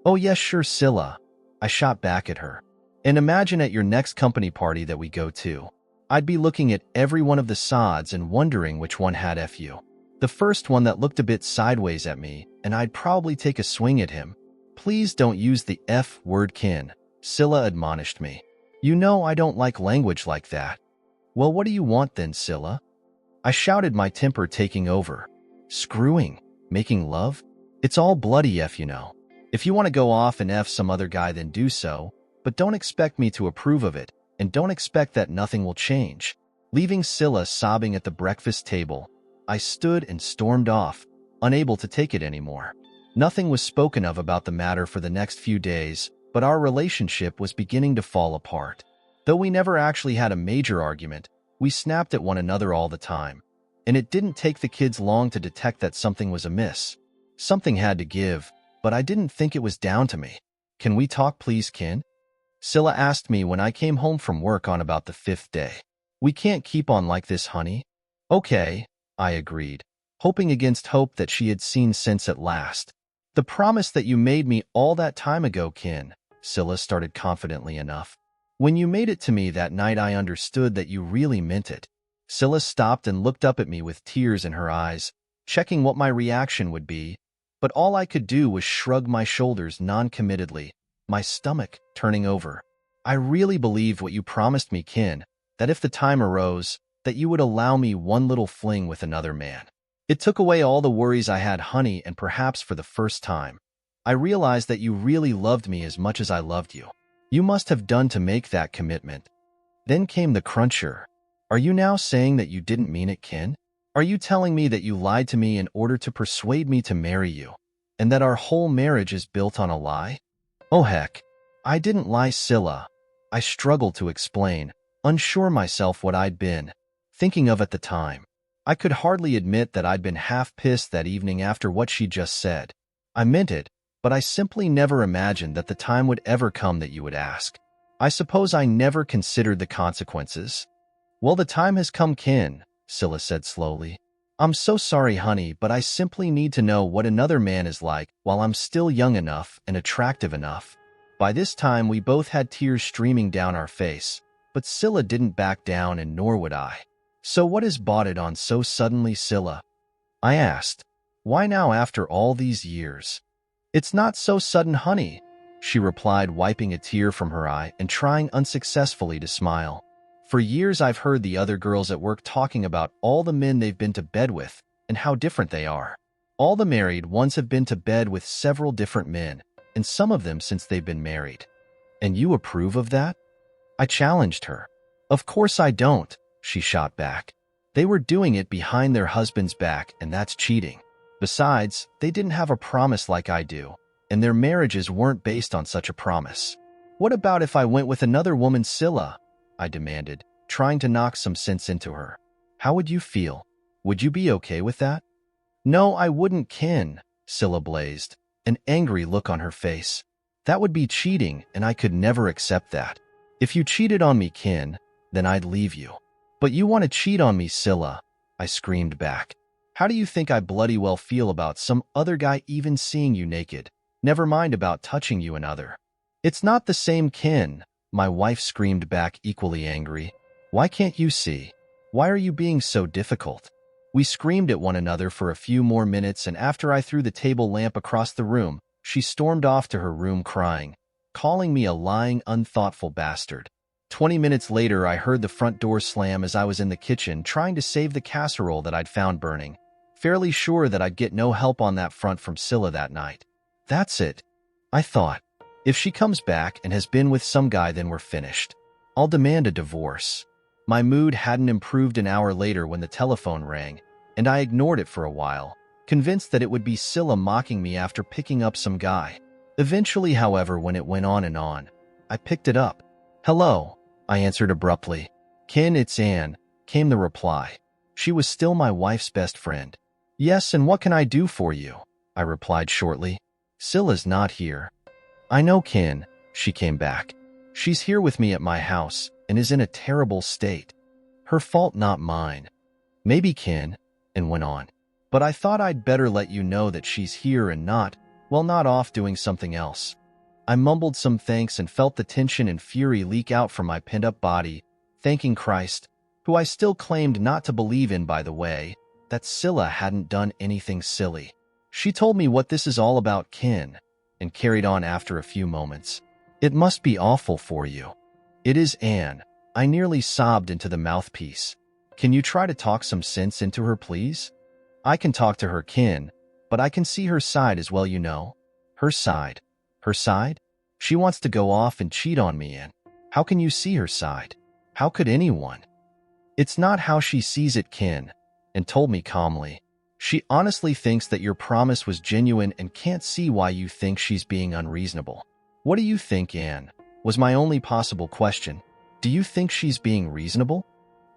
Oh yes, sure, Scylla, I shot back at her. And imagine at your next company party that we go to, I'd be looking at every one of the sods and wondering which one had FU. The first one that looked a bit sideways at me, and I'd probably take a swing at him. Please don't use the F word, Ken, Scylla admonished me. You know I don't like language like that. Well, what do you want then, Scylla? I shouted, my temper taking over. Screwing? Making love? It's all bloody F, you know. If you want to go off and F some other guy, then do so, but don't expect me to approve of it, and don't expect that nothing will change. Leaving Scylla sobbing at the breakfast table, I stood and stormed off, unable to take it anymore. Nothing was spoken of about the matter for the next few days, but our relationship was beginning to fall apart. Though we never actually had a major argument, we snapped at one another all the time, and it didn't take the kids long to detect that something was amiss. Something had to give, but I didn't think it was down to me. Can we talk, please, Ken? Scylla asked me when I came home from work on about the 5th day. We can't keep on like this, honey. Okay, I agreed, hoping against hope that she had seen sense at last. The promise that you made me all that time ago, Kin, Scylla started confidently enough. When you made it to me that night, I understood that you really meant it. Scylla stopped and looked up at me with tears in her eyes, checking what my reaction would be, but all I could do was shrug my shoulders non-committedly, my stomach turning over. I really believed what you promised me, Kin, that if the time arose, that you would allow me one little fling with another man. It took away all the worries I had, honey, and perhaps for the first time, I realized that you really loved me as much as I loved you. You must have done to make that commitment. Then came the cruncher. Are you now saying that you didn't mean it, Kin? Are you telling me that you lied to me in order to persuade me to marry you, and that our whole marriage is built on a lie? Oh heck, I didn't lie, Scylla. I struggled to explain, unsure myself what I'd been thinking of at the time. I could hardly admit that I'd been half pissed that evening after what she just said. I meant it, but I simply never imagined that the time would ever come that you would ask. I suppose I never considered the consequences. Well, the time has come, Kin, Scylla said slowly. I'm so sorry, honey, but I simply need to know what another man is like while I'm still young enough and attractive enough. By this time, we both had tears streaming down our face, but Scylla didn't back down, and nor would I. So what has brought it on so suddenly, Scylla? I asked. Why now after all these years? It's not so sudden, honey, she replied, wiping a tear from her eye and trying unsuccessfully to smile. For years I've heard the other girls at work talking about all the men they've been to bed with and how different they are. All the married ones have been to bed with several different men, and some of them since they've been married. And you approve of that? I challenged her. Of course I don't, she shot back. They were doing it behind their husband's back, and that's cheating. Besides, they didn't have a promise like I do, and their marriages weren't based on such a promise. What about if I went with another woman, Scylla? I demanded, trying to knock some sense into her. How would you feel? Would you be okay with that? No, I wouldn't, Kin, Scylla blazed, an angry look on her face. That would be cheating, and I could never accept that. If you cheated on me, Kin, then I'd leave you. But you want to cheat on me, Scylla, I screamed back. How do you think I bloody well feel about some other guy even seeing you naked? Never mind about touching you another. It's not the same, Kin, my wife screamed back, equally angry. Why can't you see? Why are you being so difficult? We screamed at one another for a few more minutes, and after I threw the table lamp across the room, she stormed off to her room crying, calling me a lying, unthoughtful bastard. 20 minutes later, I heard the front door slam as I was in the kitchen trying to save the casserole that I'd found burning, fairly sure that I'd get no help on that front from Scylla that night. That's it, I thought. If she comes back and has been with some guy, then we're finished. I'll demand a divorce. My mood hadn't improved an hour later when the telephone rang, and I ignored it for a while, convinced that it would be Scylla mocking me after picking up some guy. Eventually, however, when it went on, I picked it up. Hello, I answered abruptly. Kin, it's Anne, came the reply. She was still my wife's best friend. Yes, and what can I do for you? I replied shortly. Scylla's not here. I know, Kin, she came back. She's here with me at my house and is in a terrible state. Her fault, not mine. Maybe, Kin, and went on. But I thought I'd better let you know that she's here and not off doing something else. I mumbled some thanks and felt the tension and fury leak out from my pinned-up body, thanking Christ, who I still claimed not to believe in, by the way, that Scylla hadn't done anything silly. She told me what this is all about, Kin, and carried on after a few moments. It must be awful for you. It is, Anne. I nearly sobbed into the mouthpiece. Can you try to talk some sense into her, please? I can talk to her, Kin, but I can see her side as well, you know. Her side. Her side? She wants to go off and cheat on me, and how can you see her side? How could anyone? It's not how she sees it, Kin, and told me calmly. She honestly thinks that your promise was genuine and can't see why you think she's being unreasonable. What do you think, Anne? Was my only possible question. Do you think she's being reasonable?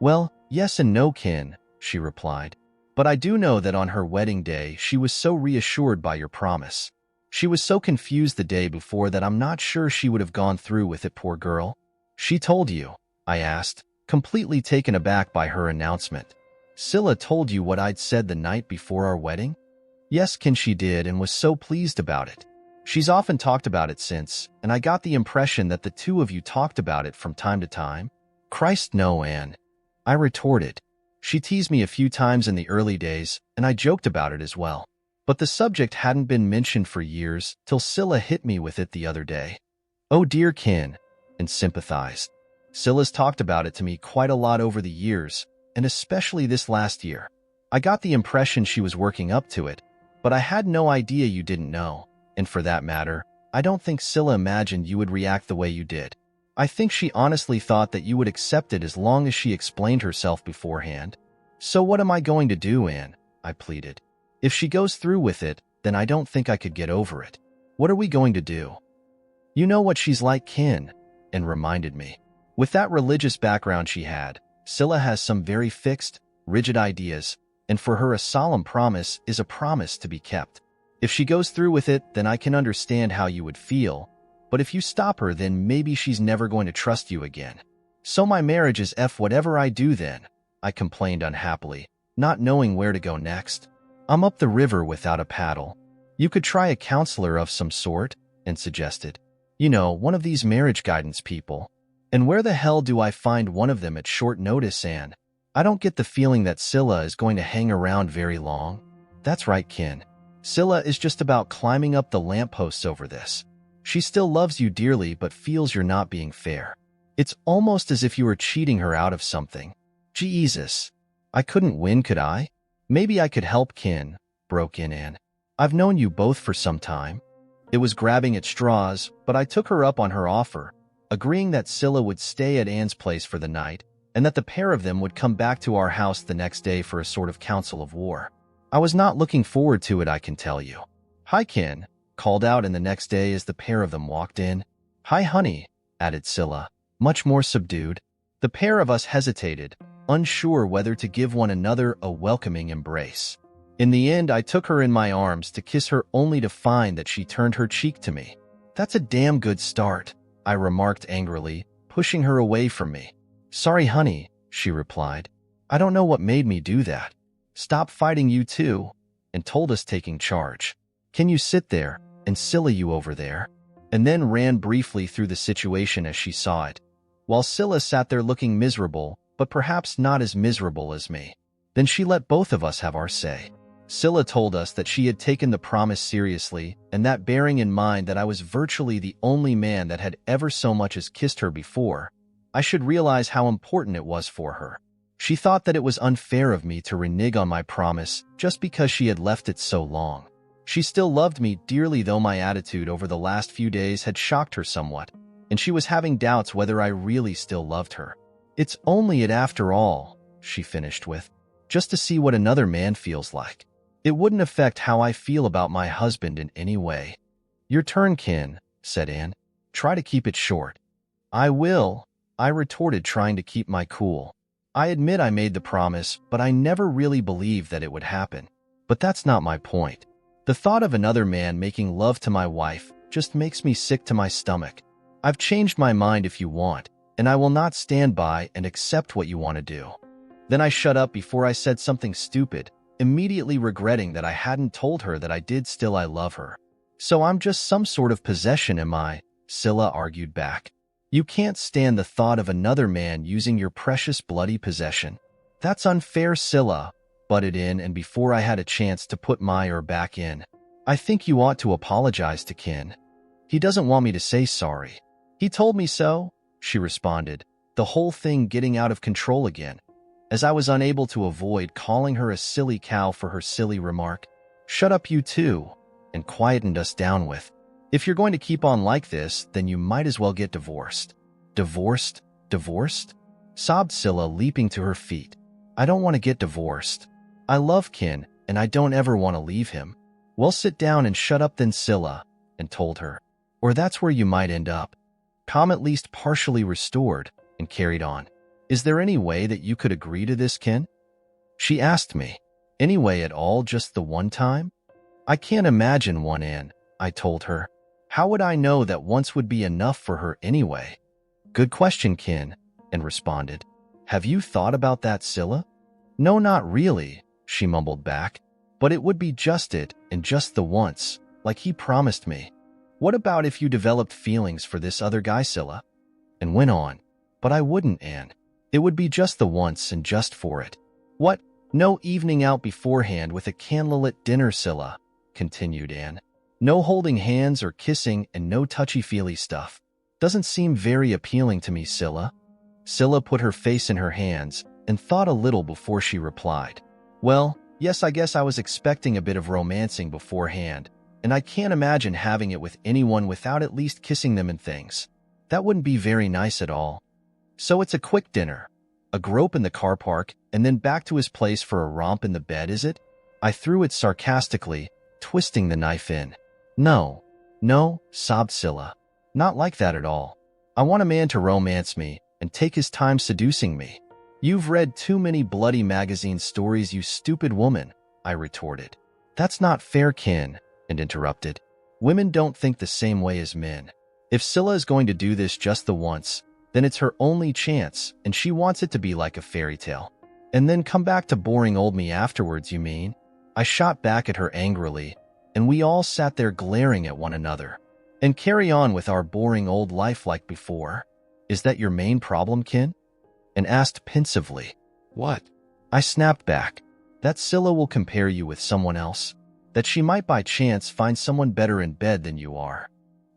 Well, yes and no, Kin, she replied. But I do know that on her wedding day, she was so reassured by your promise. She was so confused the day before that I'm not sure she would have gone through with it, poor girl. She told you, I asked, completely taken aback by her announcement. Scylla told you what I'd said the night before our wedding? Yes, Kin, she did, and was so pleased about it. She's often talked about it since, and I got the impression that the two of you talked about it from time to time. Christ, no, Anne, I retorted. She teased me a few times in the early days, and I joked about it as well. But the subject hadn't been mentioned for years, till Scylla hit me with it the other day. Oh dear, Kin, and sympathized. Scylla's talked about it to me quite a lot over the years, and especially this last year. I got the impression she was working up to it, but I had no idea you didn't know, and for that matter, I don't think Scylla imagined you would react the way you did. I think she honestly thought that you would accept it as long as she explained herself beforehand. So what am I going to do, Anne? I pleaded. If she goes through with it, then I don't think I could get over it. What are we going to do? You know what she's like, Kin, Anne reminded me. With that religious background she had, Scylla has some very fixed, rigid ideas, and for her a solemn promise is a promise to be kept. If she goes through with it, then I can understand how you would feel, but if you stop her, then maybe she's never going to trust you again. So my marriage is F whatever I do then, I complained unhappily, not knowing where to go next. I'm up the river without a paddle. You could try a counselor of some sort, Anne suggested. You know, one of these marriage guidance people. And where the hell do I find one of them at short notice, Anne? I don't get the feeling that Scylla is going to hang around very long. That's right, Kin. Scylla is just about climbing up the lampposts over this. She still loves you dearly but feels you're not being fair. It's almost as if you were cheating her out of something. Jesus. I couldn't win, could I? Maybe I could help, Kin, broke in Anne. I've known you both for some time. It was grabbing at straws, but I took her up on her offer, agreeing that Scylla would stay at Anne's place for the night, and that the pair of them would come back to our house the next day for a sort of council of war. I was not looking forward to it, I can tell you. Hi, Kin, called out and the next day as the pair of them walked in. Hi, honey, added Scylla, much more subdued. The pair of us hesitated, unsure whether to give one another a welcoming embrace. In the end, I took her in my arms to kiss her only to find that she turned her cheek to me. That's a damn good start, I remarked angrily, pushing her away from me. Sorry, honey, she replied. I don't know what made me do that. Stop fighting, you two, and told us taking charge. Can you sit there, and Scylla you over there? And then ran briefly through the situation as she saw it, while Scylla sat there looking miserable, but perhaps not as miserable as me. Then she let both of us have our say. Scylla told us that she had taken the promise seriously, and that bearing in mind that I was virtually the only man that had ever so much as kissed her before, I should realize how important it was for her. She thought that it was unfair of me to renege on my promise just because she had left it so long. She still loved me dearly, though my attitude over the last few days had shocked her somewhat, and she was having doubts whether I really still loved her. It's only it after all, she finished with, just to see what another man feels like. It wouldn't affect how I feel about my husband in any way. Your turn, Kin, said Anne. Try to keep it short. I will, I retorted, trying to keep my cool. I admit I made the promise, but I never really believed that it would happen. But that's not my point. The thought of another man making love to my wife just makes me sick to my stomach. I've changed my mind if you want, and I will not stand by and accept what you want to do. Then I shut up before I said something stupid, immediately regretting that I hadn't told her that I did still I love her. So I'm just some sort of possession, am I? Scylla argued back. You can't stand the thought of another man using your precious bloody possession. That's unfair, Scylla butted in, and before I had a chance to put my ear back in. I think you ought to apologize to Kin. He doesn't want me to say sorry. He told me so, she responded, the whole thing getting out of control again, as I was unable to avoid calling her a silly cow for her silly remark. Shut up, you two, and quietened us down with, if you're going to keep on like this, then you might as well get divorced. Divorced? Divorced? Sobbed Scylla, leaping to her feet. I don't want to get divorced. I love Kin, and I don't ever want to leave him. Well, sit down and shut up then, Scylla, and told her. Or that's where you might end up. Calm, at least partially restored, and carried on. Is there any way that you could agree to this, Kin? She asked me. Any way at all, just the one time? I can't imagine one, Anne, I told her. How would I know that once would be enough for her anyway? Good question, Kin, Anne responded. Have you thought about that, Scylla? No, not really, she mumbled back. But it would be just it, and just the once, like he promised me. What about if you developed feelings for this other guy, Scylla? And went on. But I wouldn't, Anne. It would be just the once and just for it. What? No evening out beforehand with a candlelit dinner, Scylla, continued Anne. No holding hands or kissing and no touchy-feely stuff. Doesn't seem very appealing to me, Scylla. Scylla put her face in her hands and thought a little before she replied. Well, yes, I guess I was expecting a bit of romancing beforehand, and I can't imagine having it with anyone without at least kissing them and things. That wouldn't be very nice at all. So it's a quick dinner, a grope in the car park, and then back to his place for a romp in the bed, is it? I threw it sarcastically, twisting the knife in. No, sobbed Scylla. Not like that at all. I want a man to romance me and take his time seducing me. You've read too many bloody magazine stories, you stupid woman, I retorted. That's not fair, Ken, and interrupted. Women don't think the same way as men. If Scylla is going to do this just the once, then it's her only chance, and she wants it to be like a fairy tale. And then come back to boring old me afterwards, you mean? I shot back at her angrily, and we all sat there glaring at one another. And carry on with our boring old life like before. Is that your main problem, Ken? And asked pensively. What? I snapped back. That Scylla will compare you with someone else. That she might by chance find someone better in bed than you are.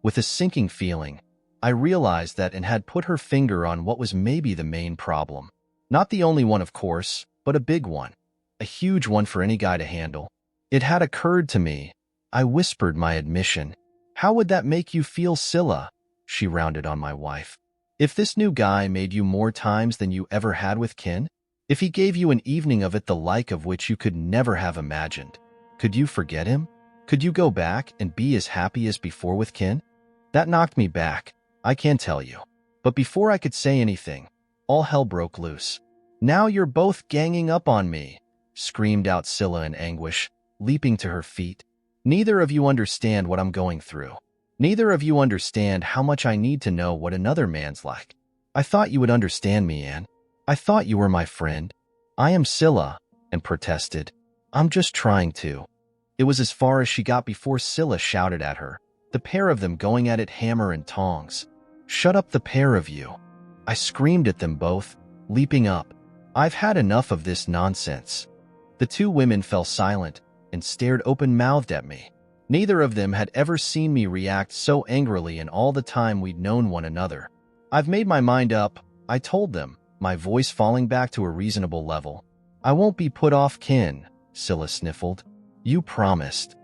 With a sinking feeling, I realized that and had put her finger on what was maybe the main problem. Not the only one, of course, but a big one. A huge one for any guy to handle. It had occurred to me. I whispered my admission. How would that make you feel, Scylla? She rounded on my wife. If this new guy made you more times than you ever had with Ken? If he gave you an evening of it the like of which you could never have imagined? Could you forget him? Could you go back and be as happy as before with Ken? That knocked me back, I can tell you. But before I could say anything, all hell broke loose. Now you're both ganging up on me, screamed out Scylla in anguish, leaping to her feet. Neither of you understand what I'm going through. Neither of you understand how much I need to know what another man's like. I thought you would understand me, Anne. I thought you were my friend. I am Scylla, and protested. I'm just trying to. It was as far as she got before Scylla shouted at her, the pair of them going at it hammer and tongs. Shut up, the pair of you. I screamed at them both, leaping up. I've had enough of this nonsense. The two women fell silent and stared open-mouthed at me. Neither of them had ever seen me react so angrily in all the time we'd known one another. I've made my mind up, I told them, my voice falling back to a reasonable level. I won't be put off, Ken, Scylla sniffled. You promised.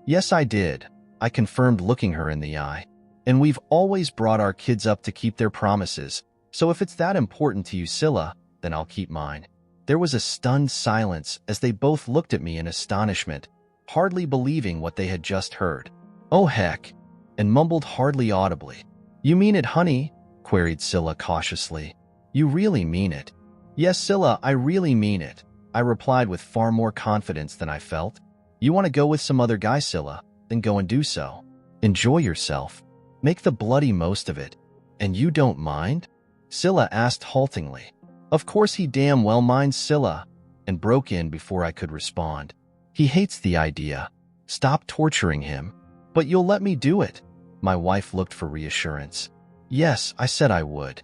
Yes, I did, I confirmed, looking her in the eye. And we've always brought our kids up to keep their promises, so if it's that important to you, Scylla, then I'll keep mine. There was a stunned silence as they both looked at me in astonishment, hardly believing what they had just heard. Oh heck, and mumbled hardly audibly. You mean it, honey? Queried Scylla cautiously. You really mean it? Yes, Scylla, I really mean it, I replied with far more confidence than I felt. You want to go with some other guy, Scylla? Then go and do so. Enjoy yourself. Make the bloody most of it. And you don't mind? Scylla asked haltingly. Of course he damn well minds, Scylla, and broke in before I could respond. He hates the idea. Stop torturing him. But you'll let me do it. My wife looked for reassurance. Yes, I said I would.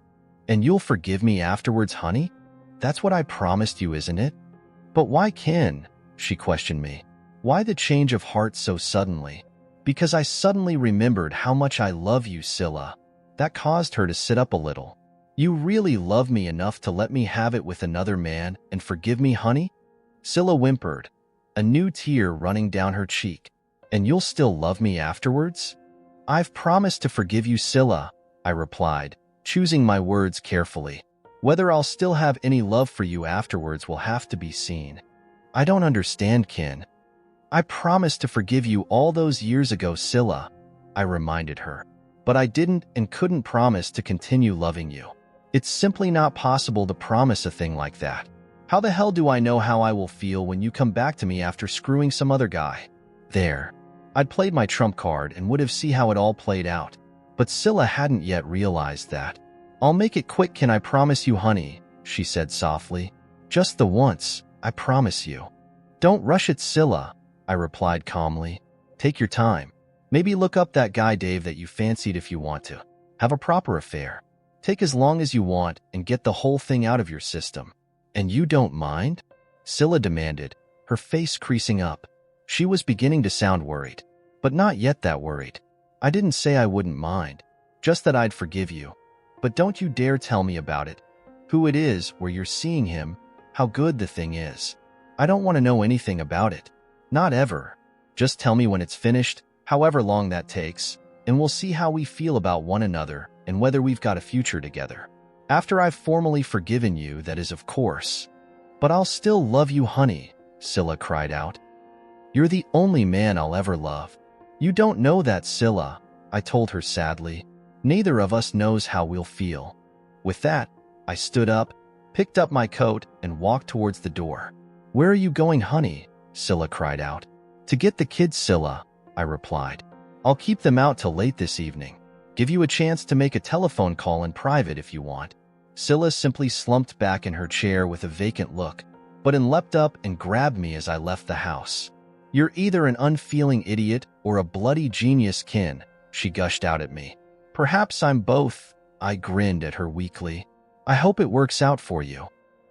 And you'll forgive me afterwards, honey? That's what I promised you, isn't it? But why, Ken? She questioned me. Why the change of heart so suddenly? Because I suddenly remembered how much I love you, Scylla. That caused her to sit up a little. You really love me enough to let me have it with another man and forgive me, honey? Scylla whimpered, a new tear running down her cheek. And you'll still love me afterwards? I've promised to forgive you, Scylla, I replied, choosing my words carefully. Whether I'll still have any love for you afterwards will have to be seen. I don't understand, Ken. I promised to forgive you all those years ago, Scylla, I reminded her. But I didn't and couldn't promise to continue loving you. It's simply not possible to promise a thing like that. How the hell do I know how I will feel when you come back to me after screwing some other guy? There. I'd played my trump card and would have seen how it all played out. But Scylla hadn't yet realized that. I'll make it quick, can I promise you, honey, she said softly. Just the once, I promise you. Don't rush it, Scylla, I replied calmly. Take your time. Maybe look up that guy Dave that you fancied if you want to. Have a proper affair. Take as long as you want and get the whole thing out of your system. And you don't mind? Scylla demanded, her face creasing up. She was beginning to sound worried, but not yet that worried. I didn't say I wouldn't mind, just that I'd forgive you. But don't you dare tell me about it. Who it is, where you're seeing him, how good the thing is. I don't want to know anything about it. Not ever. Just tell me when it's finished, however long that takes, and we'll see how we feel about one another and whether we've got a future together. After I've formally forgiven you, that is, of course. But I'll still love you, honey, Scylla cried out. You're the only man I'll ever love. You don't know that, Scylla, I told her sadly. Neither of us knows how we'll feel. With that, I stood up, picked up my coat, and walked towards the door. Where are you going, honey? Scylla cried out. To get the kids, Scylla, I replied. I'll keep them out till late this evening. Give you a chance to make a telephone call in private if you want. Scylla simply slumped back in her chair with a vacant look, but then leapt up and grabbed me as I left the house. You're either an unfeeling idiot or a bloody genius, Kin, she gushed out at me. Perhaps I'm both, I grinned at her weakly. I hope it works out for you.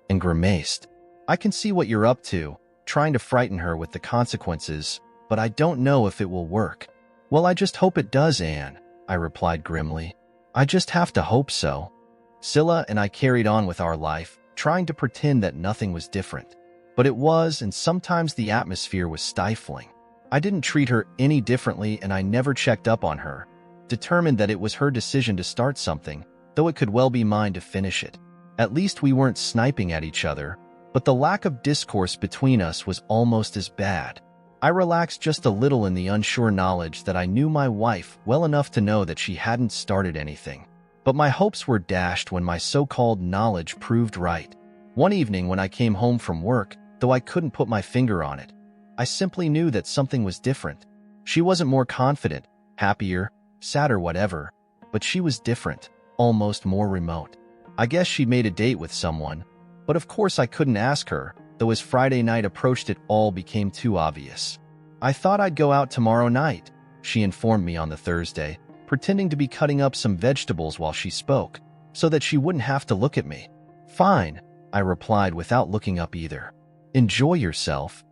And grimaced. I can see what you're up to, trying to frighten her with the consequences, but I don't know if it will work. Well, I just hope it does, Anne, I replied grimly. I just have to hope so. Scylla and I carried on with our life, trying to pretend that nothing was different. But it was, and sometimes the atmosphere was stifling. I didn't treat her any differently, and I never checked up on her, determined that it was her decision to start something, though it could well be mine to finish it. At least we weren't sniping at each other, but the lack of discourse between us was almost as bad. I relaxed just a little in the unsure knowledge that I knew my wife well enough to know that she hadn't started anything. But my hopes were dashed when my so-called knowledge proved right. One evening when I came home from work, though I couldn't put my finger on it, I simply knew that something was different. She wasn't more confident, happier, sadder, whatever, but she was different, almost more remote. I guess she'd made a date with someone, but of course I couldn't ask her, though as Friday night approached it all became too obvious. I thought I'd go out tomorrow night, she informed me on the Thursday, pretending to be cutting up some vegetables while she spoke, so that she wouldn't have to look at me. Fine, I replied without looking up either. Enjoy yourself.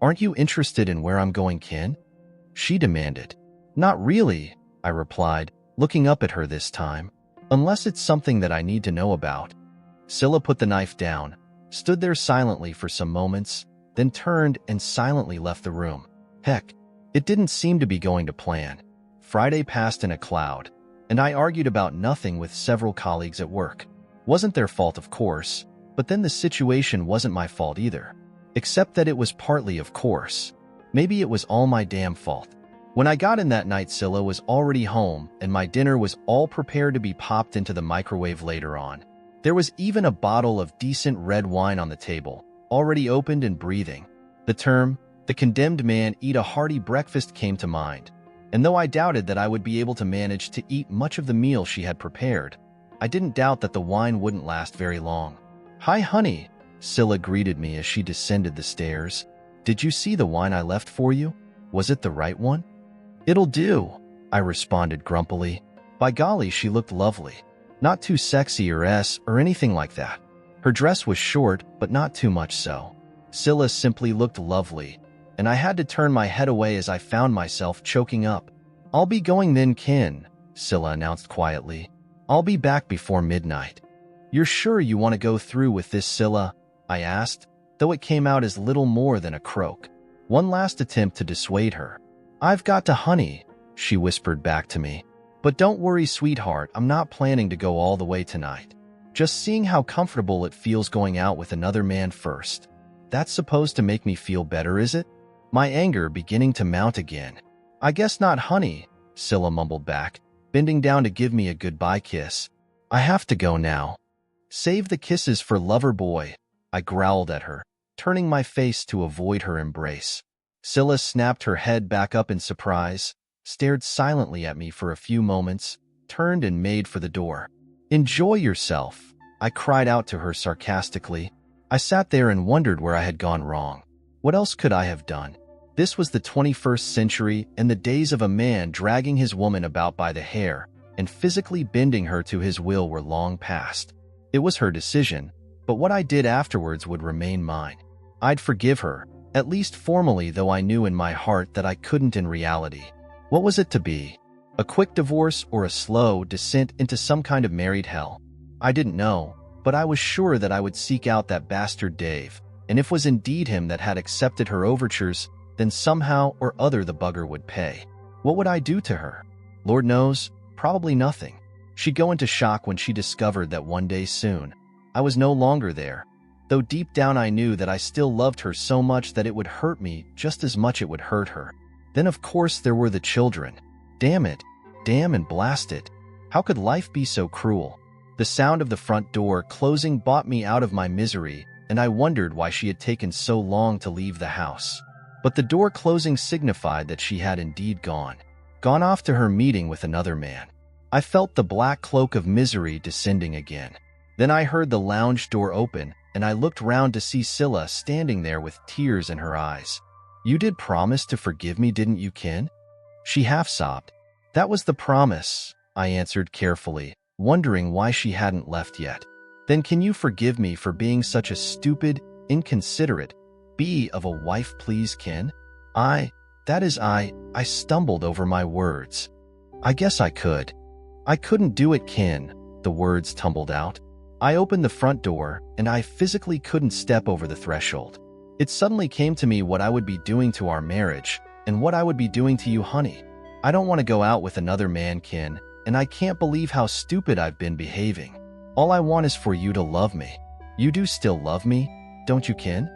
Aren't you interested in where I'm going, Kin? She demanded. Not really, I replied, looking up at her this time. Unless it's something that I need to know about. Scylla put the knife down, stood there silently for some moments, then turned and silently left the room. Heck, it didn't seem to be going to plan. Friday passed in a cloud, and I argued about nothing with several colleagues at work. Wasn't their fault, of course, but then the situation wasn't my fault either. Except that it was partly, of course. Maybe it was all my damn fault. When I got in that night, Scylla was already home, and my dinner was all prepared to be popped into the microwave later on. There was even a bottle of decent red wine on the table, already opened and breathing. The term, the condemned man eat a hearty breakfast, came to mind. And though I doubted that I would be able to manage to eat much of the meal she had prepared, I didn't doubt that the wine wouldn't last very long. Hi, honey, Scylla greeted me as she descended the stairs. Did you see the wine I left for you? Was it the right one? It'll do, I responded grumpily. By golly, she looked lovely. Not too sexy or anything like that. Her dress was short, but not too much so. Scylla simply looked lovely, and I had to turn my head away as I found myself choking up. I'll be going then, Kin, Scylla announced quietly. I'll be back before midnight. You're sure you want to go through with this, Scylla? I asked, though it came out as little more than a croak. One last attempt to dissuade her. I've got to, honey, she whispered back to me. But don't worry, sweetheart, I'm not planning to go all the way tonight. Just seeing how comfortable it feels going out with another man first. That's supposed to make me feel better, is it? My anger beginning to mount again. I guess not, honey, Scylla mumbled back, bending down to give me a goodbye kiss. I have to go now. Save the kisses for lover boy, I growled at her, turning my face to avoid her embrace. Scylla snapped her head back up in surprise, stared silently at me for a few moments, turned and made for the door. Enjoy yourself, I cried out to her sarcastically. I sat there and wondered where I had gone wrong. What else could I have done? This was the 21st century, and the days of a man dragging his woman about by the hair and physically bending her to his will were long past. It was her decision, but what I did afterwards would remain mine. I'd forgive her, at least formally, though I knew in my heart that I couldn't in reality. What was it to be? A quick divorce or a slow descent into some kind of married hell? I didn't know, but I was sure that I would seek out that bastard Dave, and if it was indeed him that had accepted her overtures, then somehow or other the bugger would pay. What would I do to her? Lord knows, probably nothing. She'd go into shock when she discovered that one day soon, I was no longer there, though deep down I knew that I still loved her so much that it would hurt me just as much it would hurt her. Then of course there were the children. Damn it. Damn and blast it. How could life be so cruel? The sound of the front door closing brought me out of my misery, and I wondered why she had taken so long to leave the house. But the door closing signified that she had indeed gone off to her meeting with another man. I felt the black cloak of misery descending again. Then I heard the lounge door open, and I looked round to see Scylla standing there with tears in her eyes. "You did promise to forgive me, didn't you, Ken?" She half sobbed. "That was the promise," I answered carefully, wondering why she hadn't left yet. "Then can you forgive me for being such a stupid, inconsiderate bee of a wife, please, Ken?" I stumbled over my words. "I guess I could." "I couldn't do it, Ken," the words tumbled out. I opened the front door, and I physically couldn't step over the threshold. It suddenly came to me what I would be doing to our marriage, and what I would be doing to you, honey. I don't want to go out with another man, Ken, and I can't believe how stupid I've been behaving. All I want is for you to love me. You do still love me, don't you, Ken?"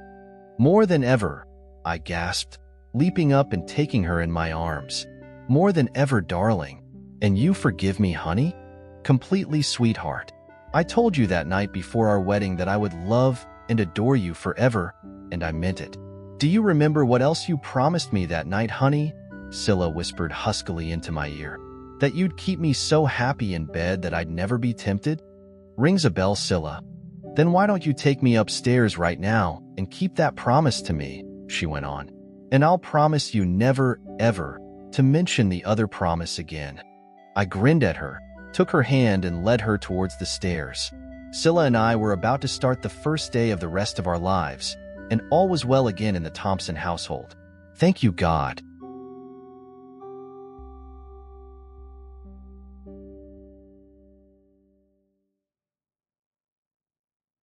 "More than ever," I gasped, leaping up and taking her in my arms. "More than ever, darling. And you forgive me, honey?" "Completely, sweetheart. I told you that night before our wedding that I would love and adore you forever, and I meant it." "Do you remember what else you promised me that night, honey?" Scylla whispered huskily into my ear. "That you'd keep me so happy in bed that I'd never be tempted?" "Rings a bell, Scylla." "Then why don't you take me upstairs right now and keep that promise to me?" she went on. "And I'll promise you never, ever to mention the other promise again." I grinned at her, took her hand and led her towards the stairs. Scylla and I were about to start the first day of the rest of our lives, and all was well again in the Thompson household. Thank you, God.